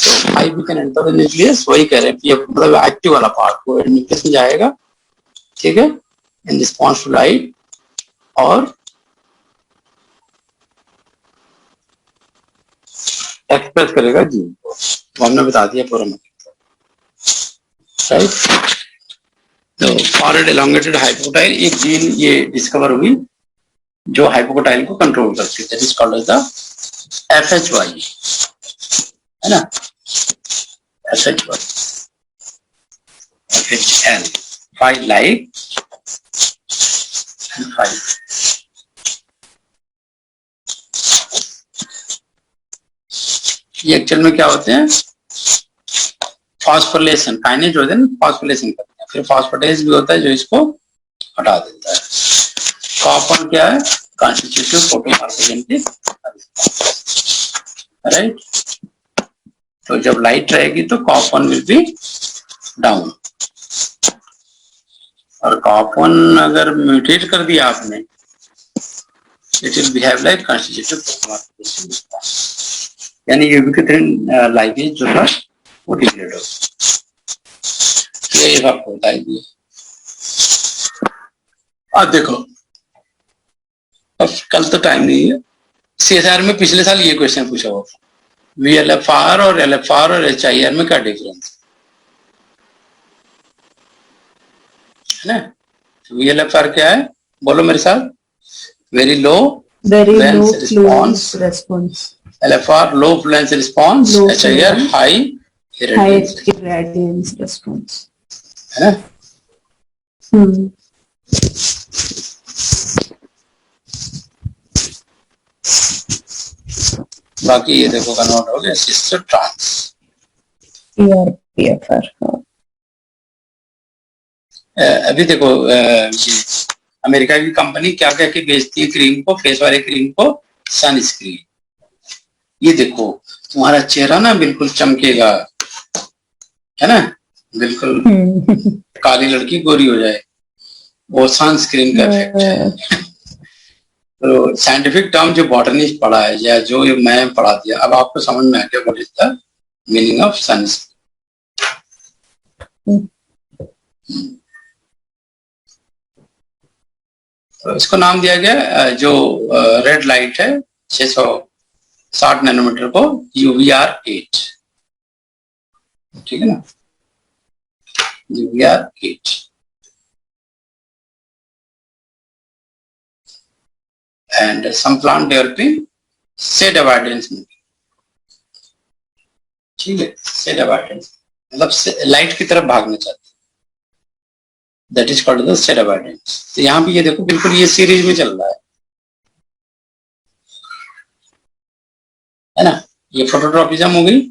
तो 5 कैन एंटर द न्यूक्लियस, वही कह रहे हैं PF मतलब एक्टिव वाला पार्ट वो न्यूक्लियस में जाएगा, ठीक है, इन रिस्पॉन्स टू लाइट, और एक्सप्रेस करेगा जीन को। वो हमने बता दिया पूरा मतलब, राइट। तो फॉरवर्ड एलोंगेटेड हाइपोकोटाइल एक जीन ये डिस्कवर हुई जो हाइपोकोटाइल को कंट्रोल करती है, that is called as the FHY, है ना, FHY, FHL, 5 लाइट एंड 5। ये एक्चुअल में क्या होते हैं? फॉस्फोरिलेशन, काइनेज होते हैं, फॉस्फोरिलेशन करते हैं। फिर फॉस्फेटेज भी होता है जो इसको हटा देता है। कॉपर क्या है? Constitutive photomorphogenetic, right. तो जब लाइट रहेगी तो कॉपर विल बी डाउन, और कॉपर अगर म्यूटेट कर दिया आपने, it will behave like constitutive photomorphogenetic, यानी यूबिक्विटिन लाइगेज जो था वो डिग्रेड हो। ये आपको बता दिया। अब देखो, अब कल तो टाइम नहीं है। CSR में पिछले साल ये क्वेश्चन पूछा हुआ, VLFR और LFR और HIR में क्या डिफरेंस है ना। VLFR क्या है? बोलो मेरे साथ। Very low fluence response, LFR low fluence response, HIR high irradiance response, है ना। बाकी ये देखो कन्वर्ट हो गया सिस से ट्रांस, PFR। अभी देखो अमेरिका की कंपनी क्या क्या की बेचती है क्रीम को, फेस वाले क्रीम को, सनस्क्रीन। ये देखो तुम्हारा चेहरा ना बिल्कुल चमकेगा, है ना, बिल्कुल काली लड़की गोरी हो जाए, वो सनस्क्रीन का इफेक्ट है। तो साइंटिफिक टर्म जो बॉटनिस्ट पढ़ा है या जो मैं पढ़ा दिया, अब आपको समझ में आ गया what is the meaning of sunscreen. तो इसको नाम दिया गया जो रेड लाइट है 660 नैनोमीटर को UVR8, ठीक है ना, UVR8। and some plant developing shade avoidance में, ठीक है, shade avoidance मतलब लाइट की तरफ भागना चाहते हैं, that is called the shade avoidance। तो यहाँ पे ये देखो बिल्कुल ये सीरीज में चल रहा है ना। ये फोटोट्रॉपिज्म हो गई,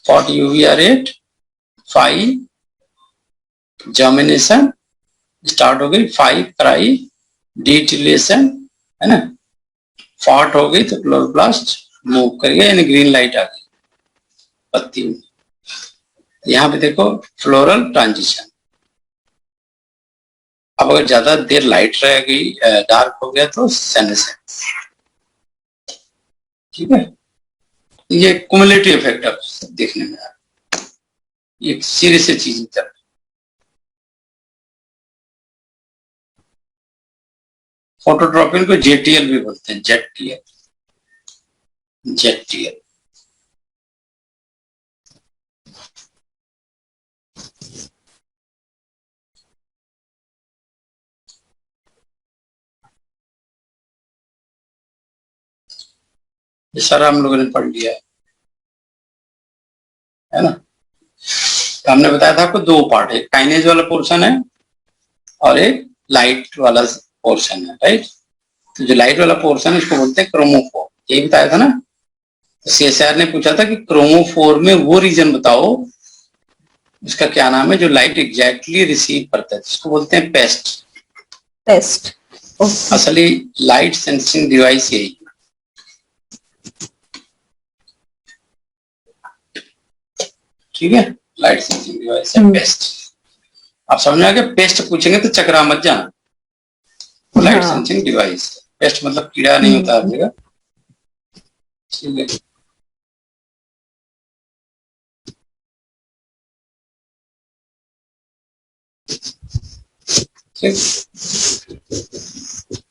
40 UVR8, 5 जर्मिनेशन स्टार्ट हो गई, 5 क्राई डिटिलेशन, है ना, 40 हो गई तो क्लोरोप्लास्ट मूव कर गया, यानी ग्रीन लाइट आ गई पत्ती में। यहाँ पे देखो फ्लोरल ट्रांजिशन। अब अगर ज्यादा देर लाइट रह गई, डार्क हो गया तो सेनेसेंस, ठीक है। ये कुमुलेटिव इफेक्ट अब देखने में आ रहा है, ये सीरीज से चीजें चल रही। फोटोट्रॉपिन को जेटीएल भी बोलते हैं, जेटीएल, जेटीएल। ये सारा हम लोगों ने पढ़ लिया है ना। तो हमने बताया था आपको दो पार्ट, एक काइनेज वाला पोर्शन है और एक लाइट वाला पोर्शन है, राइट। तो जो लाइट वाला पोर्शन है इसको बोलते हैं क्रोमोफोर, यही बताया था ना। तो सीएसआर ने पूछा था कि क्रोमोफोर में वो रीजन बताओ उसका क्या नाम है जो लाइट एग्जैक्टली रिसीव करता है, जिसको बोलते हैं पेस्ट। पेस्ट, असली लाइट सेंसिंग डिवाइस यही, ठीक है, लाइट सेंसिंग डिवाइस है पेस्ट। आप समझ में आ गया, पेस्ट पूछेंगे तो चकरा मत जाना, लाइट सेंसिंग डिवाइस। पेस्ट मतलब कीड़ा नहीं होता हर जगह, ठीक है।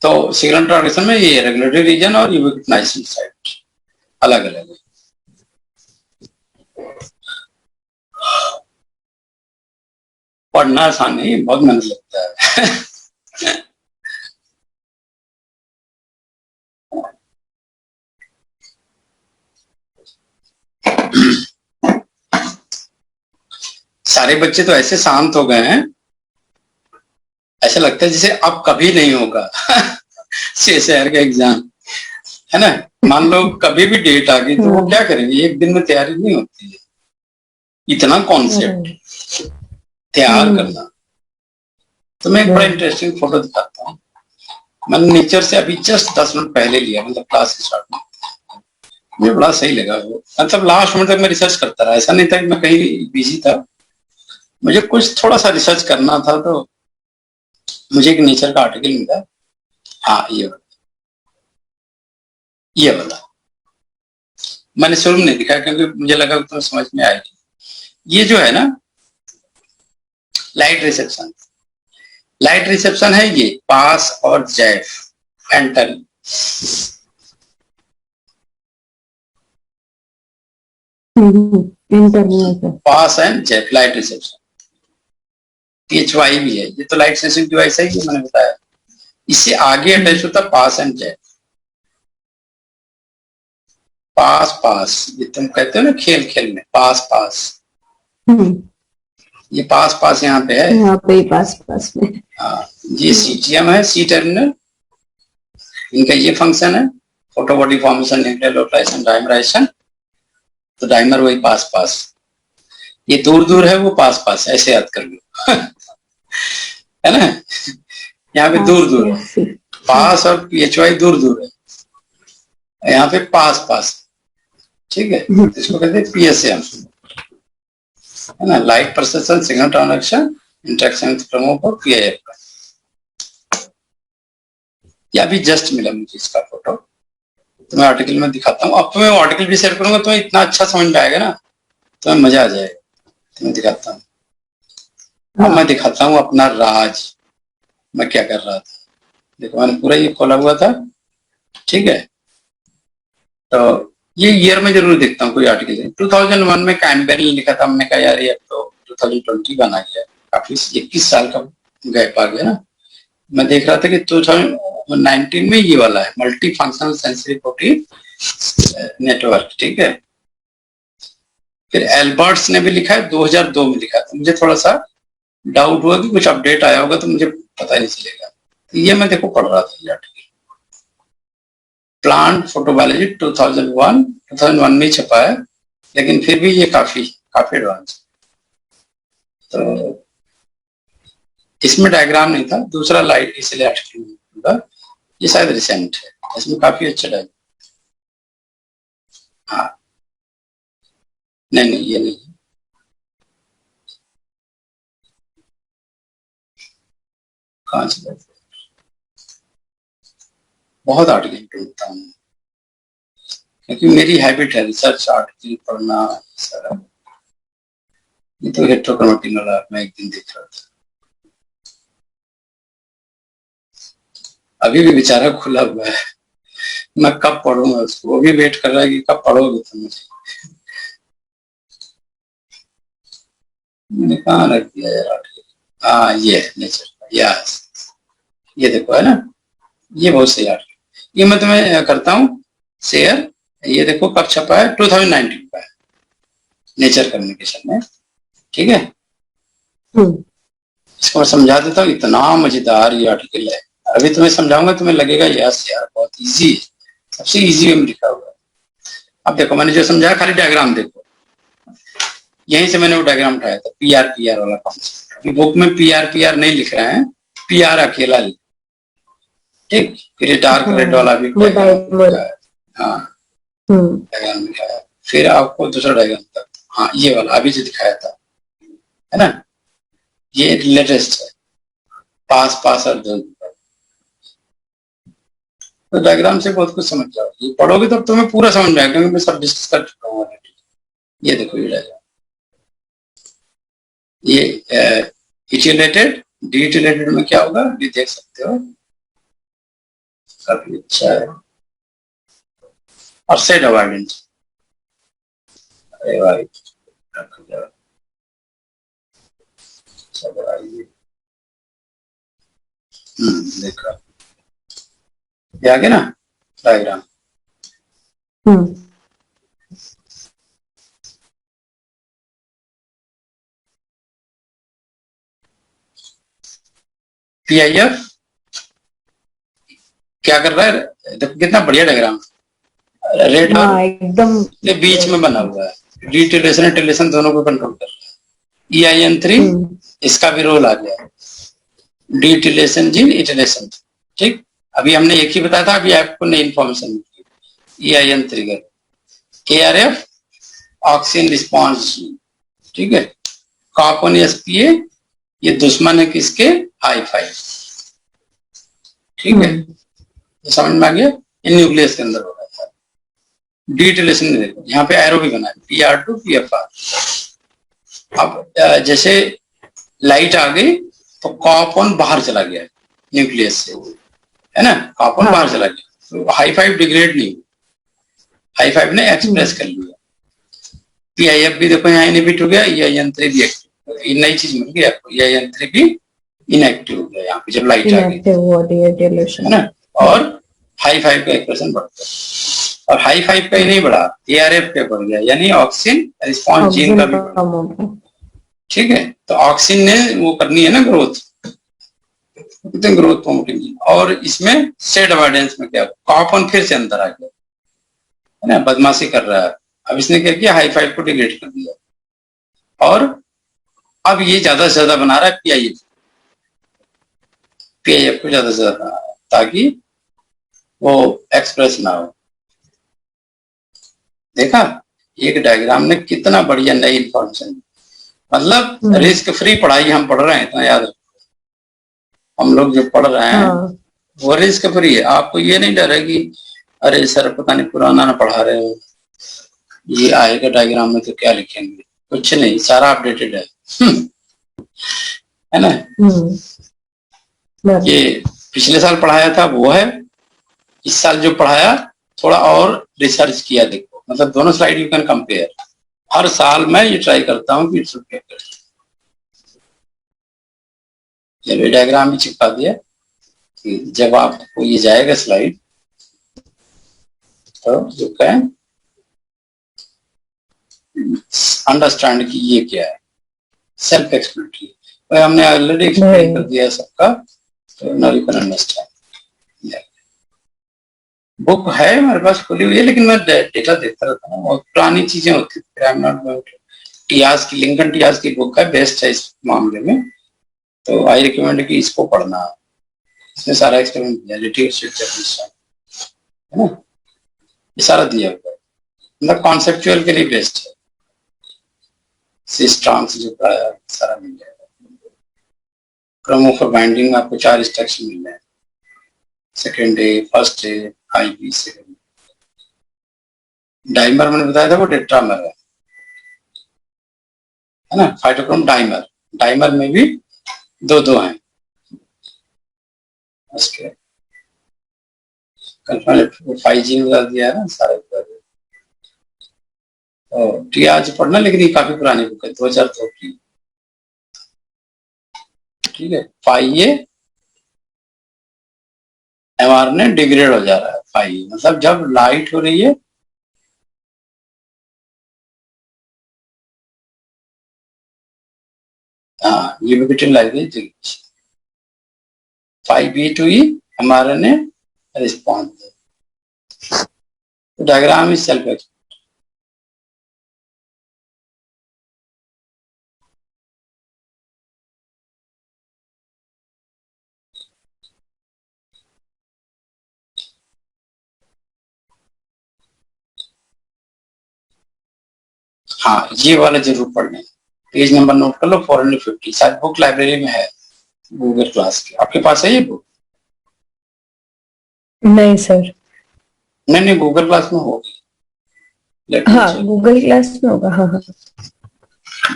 तो सिग्नल ट्रांसडक्शन में ये रेगुलेटरी रीजन और यूबिक्विटाइजेशन साइट अलग अलग है। पढ़ना आसान नहीं, बहुत मेहनत लगता है। सारे बच्चे तो ऐसे शांत हो गए हैं, ऐसा लगता है जैसे अब कभी नहीं होगा। सीएसआर का एग्जाम है ना, मान लो कभी भी डेट आ गई तो वो क्या करेंगे, एक दिन में तैयारी नहीं होती है, इतना कॉन्सेप्ट तैयार करना। तो मैं एक बड़ा इंटरेस्टिंग फोटो दिखाता हूँ, मैंने नेचर से अभी जस्ट 10 मिनट पहले लिया, मतलब क्लास स्टार्ट में, मुझे बड़ा सही लगा वो। मतलब लास्ट मिनट तक मैं रिसर्च करता रहा, ऐसा नहीं था कि मैं कहीं बिजी था, मुझे कुछ थोड़ा सा रिसर्च करना था। तो मुझे एक नेचर का आर्टिकल मिला, हाँ ये वाला मैंने शुरू में नहीं दिखाया क्योंकि मुझे लगा तो समझ में आएगी। ये जो है ना लाइट रिसेप्शन, लाइट रिसेप्शन है ये पास और जैफ एंटल। PAS and GAF light reception, PHY भी है, ये तो लाइट सेंसिंग डिवाइस है, ये मैंने बताया। इससे आगे अटैच होता पास एंड जैफ। पास पास ये तुम कहते हो ना खेल खेल में पास पास, ये पास पास यहाँ पे है, यहाँ पे पास पास में। हाँ, ये CTM है, सी टर्मिनल, इनका ये फंक्शन है, फोटो बॉडी फॉर्मेशन, न्यूक्लियोटाइजेशन, डाइमराइजेशन। तो डाइमर वही पास पास, ये दूर दूर है वो पास पास, ऐसे याद कर लो। है ना, यहाँ पे दूर दूर है पास और PHY दूर दूर है, यहाँ पे पास पास, ठीक है। तो इसको कहते हैं PSM, है ना, light perception signal transduction interaction with chromophore PIF का। ये अभी जस्ट मिला मुझे इसका फोटो, तो मैं आर्टिकल में दिखाता हूँ। अब तो मैं आर्टिकल भी शेयर करूंगा तो इतना अच्छा समझ में आएगा ना, तो मैं मजा आ जाएगा। तो मैं दिखाता हूँ, अब मैं दिखाता हूँ अपना राज, मैं क्या कर रहा था। देखो मैंने पूरा ये खोला हुआ था, ठीक है। तो ये ईयर में जरूर देखता हूँ कोई आर्टिकल, 2001 में कैम्पबेल ने लिखा था, हमने कहा यार ये तो 2021 आ गया, काफी 21 साल का गैप आ गया ना। मैं देख रहा था कि 2019 में ये वाला है multi functional sensory protein network, ठीक है। फिर एल्बर्ट्स ने भी लिखा है 2002 में लिखा था, मुझे थोड़ा सा डाउट हुआ कि कुछ अपडेट आया होगा तो मुझे पता नहीं चलेगा। तो ये मैं देखो पढ़ रहा था ये आर्टिकल, प्लांट फोटोबायोलॉजी 2001 में छपा है, लेकिन फिर भी ये काफी एडवांस। तो इसमें डायग्राम नहीं था, दूसरा लाइट इसलिए आर्टिकल था, ये शायद रिसेंट है, इसमें काफी अच्छा डायग्राम। हाँ नहीं ये नहीं, कहाँ से बहुत आर्टिकल ढूंढता हूँ क्योंकि मेरी हैबिट है रिसर्च आर्टिकल पढ़ना सारा। ये तो हेट्रोक्रोमेटिन वाला मैं एक दिन देख रहा था, अभी भी बेचारा खुला हुआ है, मैं कब पढ़ूंगा उसको, वो भी वेट कर रहा है कि कब पढ़ोगे तुम मुझे। मैंने कहाँ रख दिया यार। हाँ ये नेचर, यस, ये देखो है ना, ये बहुत सही आर्टिकल, ये मैं तुम्हें करता हूँ शेयर। ये देखो कब छपा है, 2019 का है, नेचर कम्युनिकेशन में, ठीक है। इसको मैं समझा देता हूँ, इतना मजेदार ये आर्टिकल है, अभी तुम्हें समझाऊंगा, तुम्हें लगेगा यस यार बहुत इजी है, सबसे इजी वे में लिखा हुआ है। अब देखो मैंने जो समझाया, खाली डायग्राम देखो, यहीं से मैंने वो डायग्राम उठाया था, पीआर वाला कॉन्सेप्ट। अभी बुक में पीआर नहीं लिख रहे हैं, पीआर अकेला लिख, ठीक। फिर ये डार्क रेड वाला भी डायग्राम लिखा है, हाँ डायग्राम लिखा है। फिर आपको दूसरा डायग्राम था, हाँ ये वाला अभी जो दिखाया था, है ना, ये लेटेस्ट है, पास और दो। तो डायग्राम से बहुत कुछ समझ जाओ, ये पढ़ोगे तो तुम्हें पूरा समझ में आएगा, क्योंकि मैं सब डिस्कस कर चुका हूँ। ये देखो ये डायग्राम, ये इटिलेटेड, डीइटिलेटेड में क्या होगा ये देख सकते हो, काफी अच्छा है। और सेट अवॉइडेंस, अरे भाई देखो ये आ गया ना डायग्राम। पीआईएफ क्या कर रहा है, देखो कितना बढ़िया डायग्राम, रेड और एकदम के बीच में बना हुआ है, डिटिलेशन और टिलेशन दोनों को कंट्रोल कर रहा है। EIN3 इसका भी रोल आ गया, डिटिलेशन जीन इटिलेशन, ठीक। अभी हमने एक ही बताया था, अभी आपको नई इन्फॉर्मेशन मिली, EIN trigger, KRF oxygen response gene, ठीक है। कॉपन SPA ये दुश्मन है किसके, I5, ठीक है, तो समझ में आ गया, इन न्यूक्लियस के अंदर होगा। डिटिलेशन में देखो यहाँ पे एरो भी बना है, PR2 PFR। अब जैसे लाइट आ गई तो कॉपन बाहर चला गया न्यूक्लियस से, है ना, कॉपन बाहर चला गया, तो I5 डिग्रेड नहीं, I5 ने एक्सप्रेस कर लिया। PIF भी देखो यहाँ इनहिबिट हो गया, EIN3 भी एक्टिव, नई चीज मिल गई आपको, EIN3 भी इनएक्टिव हो गया यहाँ पे जब लाइट आ गई, है ना। और हाई 5 का एक्सप्रेशन बढ़ गया, और हाई 5 का ही नहीं बढ़ा, ARF पे बढ़ गया, यानी ऑक्सीजन रिस्पॉन्स जीन का भी बढ़ा, ठीक है। तो ऑक्सीजन ने वो करनी है ना ग्रोथ, ग्रोथ प्रमोटिंग, और इसमें सेट अवॉइडेंस में क्या, कॉपन फिर से अंदर आ गया, है ना, बदमाशी कर रहा है। अब इसने क्या किया, हाई 5 को डिग्रेड कर दिया, और अब ये ज्यादा से ज्यादा बना रहा है पीआईएफ को ज्यादा से ज्यादा बना रहा है, ताकि वो एक्सप्रेस ना हो। देखा एक डायग्राम ने कितना बढ़िया नई इंफॉर्मेशन, मतलब रिस्क फ्री पढ़ाई हम पढ़ रहे हैं, इतना याद रखो, हम लोग जो पढ़ रहे हैं वो रिस्क फ्री है। आपको ये नहीं डर है कि अरे सर पता नहीं पुराना ना पढ़ा रहे हो, ये आएगा डायग्राम में तो क्या लिखेंगे, कुछ नहीं, सारा अपडेटेड है, है ना। ये पिछले साल पढ़ाया था वो है, इस साल जो पढ़ाया थोड़ा और रिसर्च किया, देखो मतलब दोनों स्लाइड यू कैन कंपेयर। हर साल मैं ये ट्राई करता हूँ कि इट्स ओके, चलिए डायग्राम भी चिपका दिया कि जब आपको ये जाएगा स्लाइड तो जो कहें अंडरस्टैंड कि ये क्या है, सेल्फ एक्सप्लेनेटरी, तो हमने ऑलरेडी एक्सप्लेन कर दिया है सबका, तो now you can understand. Book है मेरे पास खुली हुई है, लेकिन मैं डेटा देखता रहता हूँ, और पुरानी चीजें होती है, I am not going to, टियाज की, लिंकन टियाज की बुक है, बेस्ट है इस मामले में, तो आई रिकमेंड कि इसको पढ़ना, इसमें सारा एक्सपेरिमेंट दिया, है ना, ये सारा दिया हुआ है, मतलब कॉन्सेप्चुअल के लिए बेस्ट है, सिस्ट्रॉन्स जो पढ़ाया सारा मिल जाएगा। क्रोमो फॉर बाइंडिंग में आपको 4 इंस्ट्रक्शन मिल जाए, second day, first day, IV, second. Dimer मैंने बताया था वो टेट्रामर है ना, फाइटोक्रोम डाइमर, डाइमर में भी 2 हैं, कल मैंने 5G में डाल दिया है ना सारे पर। टी आज पढ़ना, लेकिन ये काफी पुरानी बुक है, 2002 की। ठीक है, 5A mRNA डिग्रेड हो जा रहा है। 5A मतलब जब लाइट हो रही है, हाँ, ubiquitin ligase 5B2E mRNA response. Diagram is self explanatory. हाँ, ये वाला जरूर पढ़ना। पेज नंबर नोट कर लो, 450, शायद बुक लाइब्रेरी में है गूगल क्लास की। आपके पास है ये बुक? नहीं सर। नहीं नहीं, गूगल क्लास में होगी। लेट मी हाँ, चेक। गूगल क्लास में होगा। हाँ हाँ,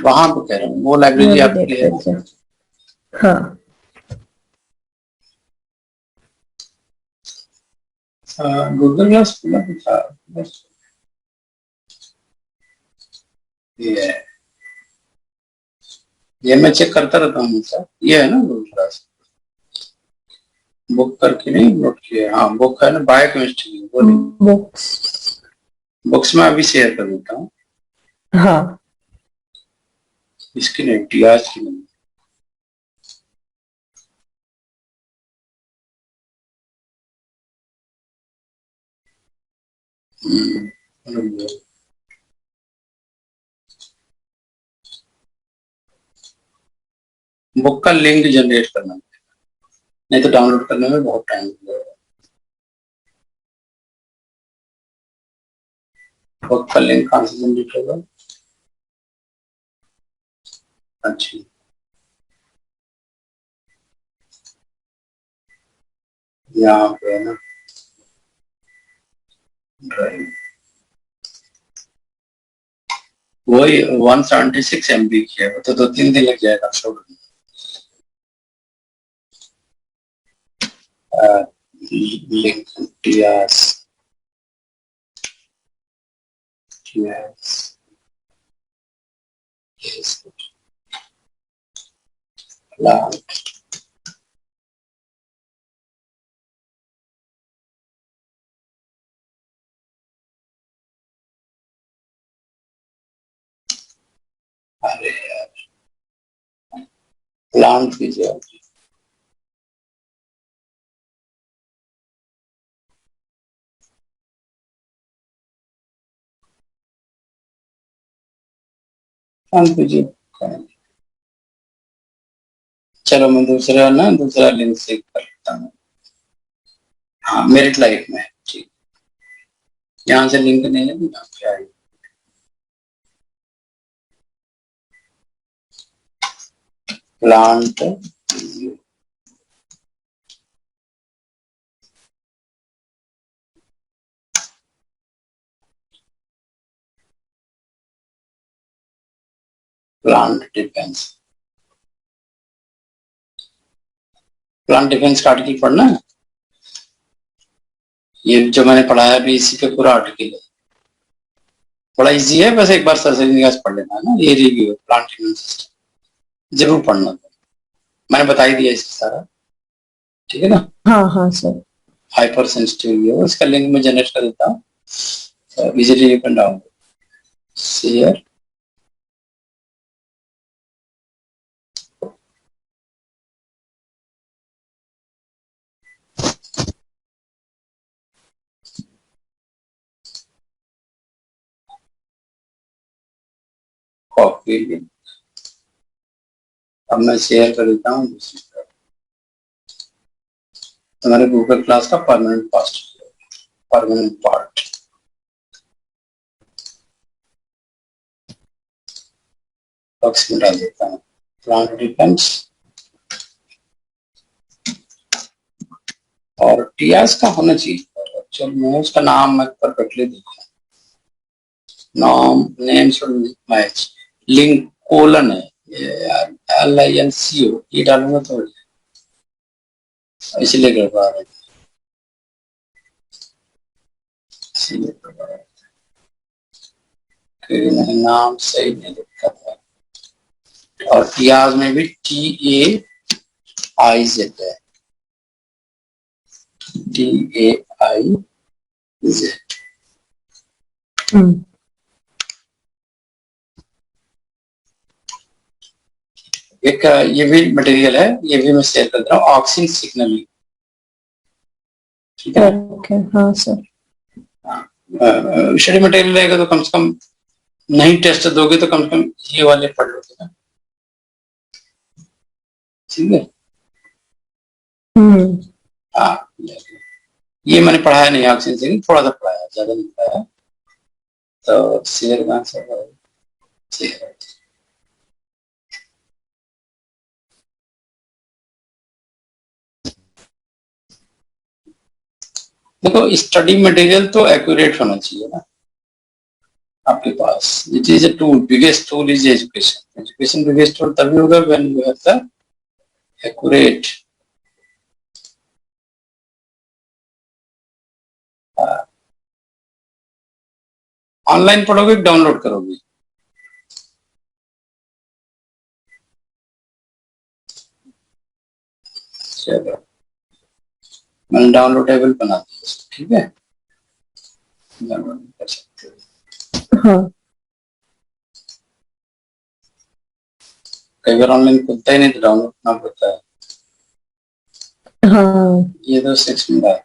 वहां पे कह रहा हूँ, वो मैं लाइब्रेरी अभी आपके देख लिए है लेते ना? हैं। हाँ। गूगल क्लास खुला तो था बस। ये है, ये मैं चेक करता रहता हूँ सर। ये है ना गूगल क्लास? बुक करके नहीं नोट किया? हाँ, बुक है ना, बायोकेमिस्ट्री वो नहीं। बुक्स। बुक्स में अभी शेयर कर देता हूँ। हाँ। इसकी नहीं, टियाज की नहीं। हम्म, बुक का लिंक जनरेट करना, नहीं तो डाउनलोड करने में बहुत टाइम लगेगा। बुक का लिंक कहाँ से जनरेट होगा? अच्छा, यहाँ पे है ना, ड्राइव। वही 176 MB की है, वो तो 2-3 दिन लग जाएगा छोड़। Link TS TS plant. अरे यार, प्लांट फिजियोलॉजी। Plant physiology. चलो मैं दूसरा ना, दूसरा लिंक से करता हूँ। हाँ, मेरिट लाइफ में है, ठीक। यहाँ से लिंक नहीं है, यहाँ पे आई। Plant plant defence. Plant defence का आर्टिकल पढ़ना है। ये जो मैंने पढ़ाया अभी, इसी पे पूरा आर्टिकल है। बड़ा इजी है, बस एक बार सरसरी निगाह से पढ़ लेना है ना। ये रिव्यू है प्लांट इम्यून सिस्टम, जरूर पढ़ना। मैंने बता ही दिया इसका सारा, ठीक है ना। हाँ हाँ सर। हाइपर सेंसिटिव, इसका लिंक मैं जनरेट कर देता हूँ। Easily you can download, share. Copy link. अब मैं शेयर कर देता हूँ दूसरी तरफ। तुम्हारे गूगल क्लास का permanent past, permanent part box में डाल देता हूँ। प्लांट डिफेंस और टीएस का होना चाहिए। चलो मैं उसका नाम मैं परफेक्टली देखूँ। नाम name should match. Link colon है, LINCO, ये डालूंगा तो इसलिए गड़बड़ा रहा है। ये तो मैंने नाम सही नहीं लिखा था, और पियाज में भी TAIZ है, TAIZ। एक ये भी मटेरियल है, ये भी मैं शेयर कर रहा हूँ, ऑक्सिन सिग्नलिंग। ठीक है, ओके, हाँ सर। स्टडी मटेरियल रहेगा तो कम से कम नहीं टेस्ट दोगे तो कम से कम ये वाले पढ़ लोगे ना। ठीक है, हाँ, ये मैंने पढ़ाया नहीं, ऑक्सीजन से थोड़ा सा पढ़ाया, ज्यादा नहीं पढ़ाया। तो शेयर का आंसर है शेयर। देखो, स्टडी मटेरियल तो एक्यूरेट होना चाहिए ना आपके पास। It is a tool, biggest tool is education. Education biggest tool तभी होगा when you have the accurate. Online पढ़ोगे डाउनलोड करोगे? चलो, मैंने डाउनलोडेबल बना दिया, ठीक है, डाउनलोड कर सकते हो। हाँ, कई बार ऑनलाइन खुलता ही नहीं तो डाउनलोड करना पड़ता है। हाँ, ये तो 6 मिनट है।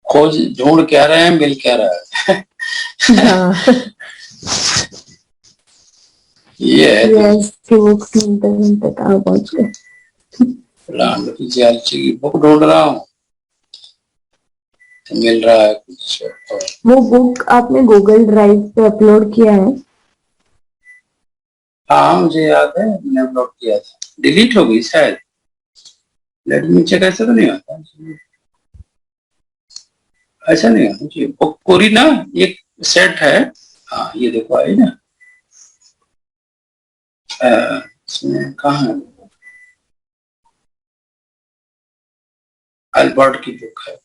खोज ढूंढ क्या रहे हैं, मिल क्या रहा है। हाँ। ये है यस कि वो ढूंढते ढूंढते कहाँ पहुंच गए। प्लांट की जियोलॉजी की बुक ढूंढ रहा हूँ, तो मिल रहा है कुछ और। वो बुक आपने गूगल ड्राइव पे अपलोड किया है? हाँ, मुझे याद है, मैंने अपलोड किया था, डिलीट हो गई शायद। Let me check. ऐसा तो नहीं होता, ऐसा नहीं होना चाहिए। बुक पूरी ना, एक सेट है। हाँ, ये देखो आई ना, इसमें कहाँ है? एल्बर्ट की बुक है।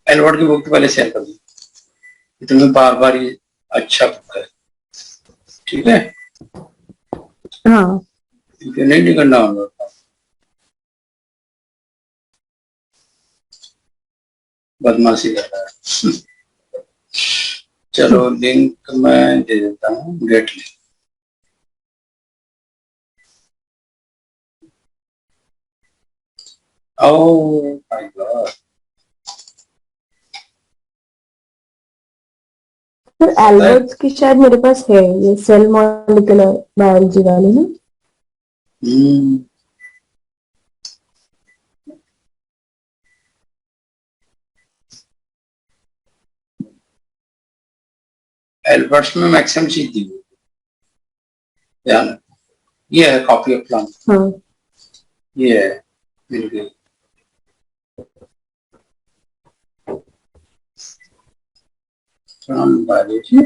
एल्बर्ट की बुक तो पहले शेयर कर दी, तुम्हें बार बार ये अच्छा बुक है, ठीक है। हाँ, नहीं निकलना होगा, बदमाशी कर रहा है। चलो, लिंक मैं दे देता हूँ, gate link. Oh my God, फिर एल्बर्ट्स की शायद मेरे पास है, ये सेल मॉलिक्यूलर बायोलॉजी वाली ना। एल्बर्ट्स में मैक्सिमम चीज दी हुई है, ध्यान रखो। ये है कॉपी ऑफ प्लान, हाँ, ये है, मिल गई। Plant biology,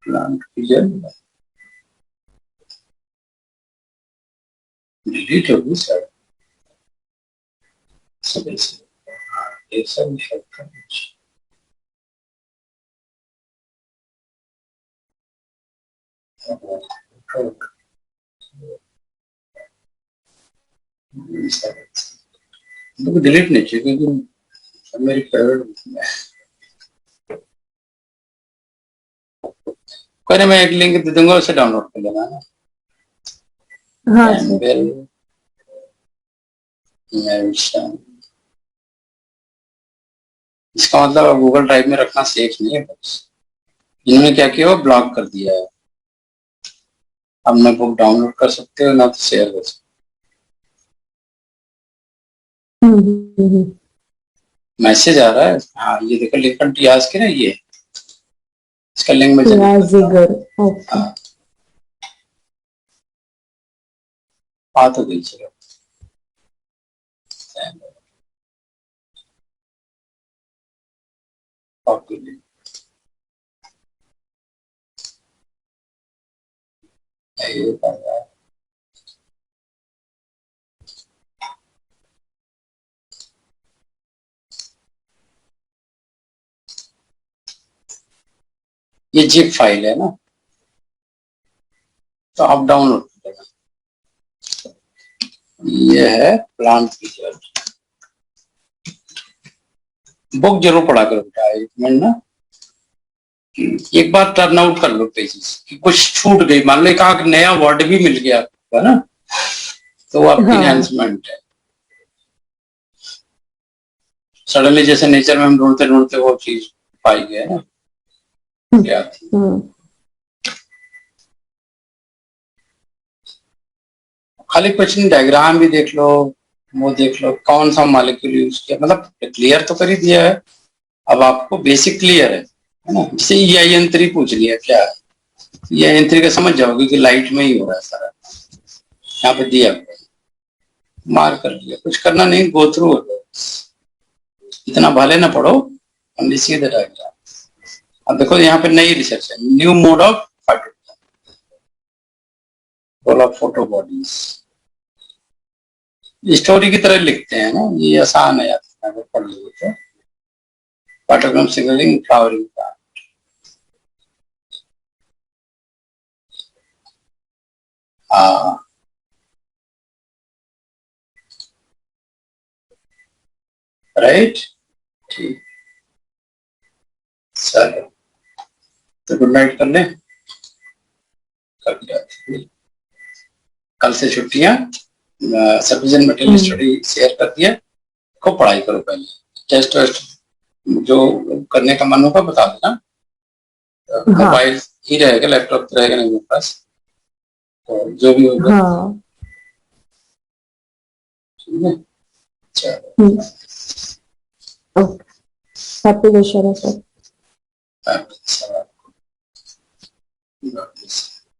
plant fission, delete होगी सर, सब ऐसे। ये सब हेल्प करना चाहिए। डिलीट नहीं चाहिए क्योंकि सब मेरी फेवरेट बुक है। कोई ना, मैं एक लिंक दे दूंगा, उसे डाउनलोड कर लेना ना। हाँ सर। कैम्पबेल मेंशन, इसका मतलब गूगल ड्राइव में रखना सेफ नहीं है बस। इन्होंने क्या किया, वो ब्लॉक कर दिया है। अब ना बुक डाउनलोड कर सकते हो ना तो शेयर कर सकते हम्म। हो। मैसेज आ रहा है, हाँ ये देखो, लिंकन टियाज के ना, ये इसका लिंक मैं जनरेट करता हूँ। जिगर, ओके। हाँ, आ तो गई, चलो। कॉपी नहीं हो पाएगा। ये जिप फाइल है ना, तो आप डाउनलोड करेगा। ये है प्लांट रिजल्ट। बुक जरूर पढ़ा करो बेटा, एक मिनट ना, एक बार टर्न आउट कर लो पेजेस कि कुछ छूट गई, मान लो एक नया वर्ड भी मिल गया आपको, है ना, तो वो आपकी हाँ। एनहांसमेंट है। सडनली जैसे नेचर में हम ढूंढते ढूंढते वो चीज पाई गए ना, क्या थी। खाली क्वेश्चन डायग्राम भी देख लो, वो देख लो कौन सा मॉलिक्यूल यूज किया, मतलब क्लियर तो कर ही दिया है। अब आपको बेसिक क्लियर है ना। जैसे EIN3 पूछ लिया, क्या है EIN3 का, समझ जाओगे कि लाइट में ही हो रहा है सारा। यहाँ पे दिया मार कर लिया, कुछ करना नहीं, गो थ्रू, इतना भले ना पढ़ो, हम सीधे डायग्राम। अब देखो यहाँ पे नई रिसर्च है, new mode of photo bodies. Story की तरह लिखते हैं ना, ये आसान है अगर पढ़ लो तो। पाठ्यक्रम सिग्नलिंग फ्लावरिंग का, हाँ राइट, ठीक, चलो तो गुड नाइट कर ले, कर दिया। कल से छुट्टियां, सफिशिएंट मटेरियल स्टडी शेयर कर दिया, खूब पढ़ाई करो पहले, टेस्ट वेस्ट जो करने का मन होगा बता देना। मोबाइल ही रहेगा, लैपटॉप तो रहेगा नहीं मेरे पास, तो जो भी होगा। हाँ। ठीक है, चलो, ओके, हैप्पी दशहरा सर। अच्छा।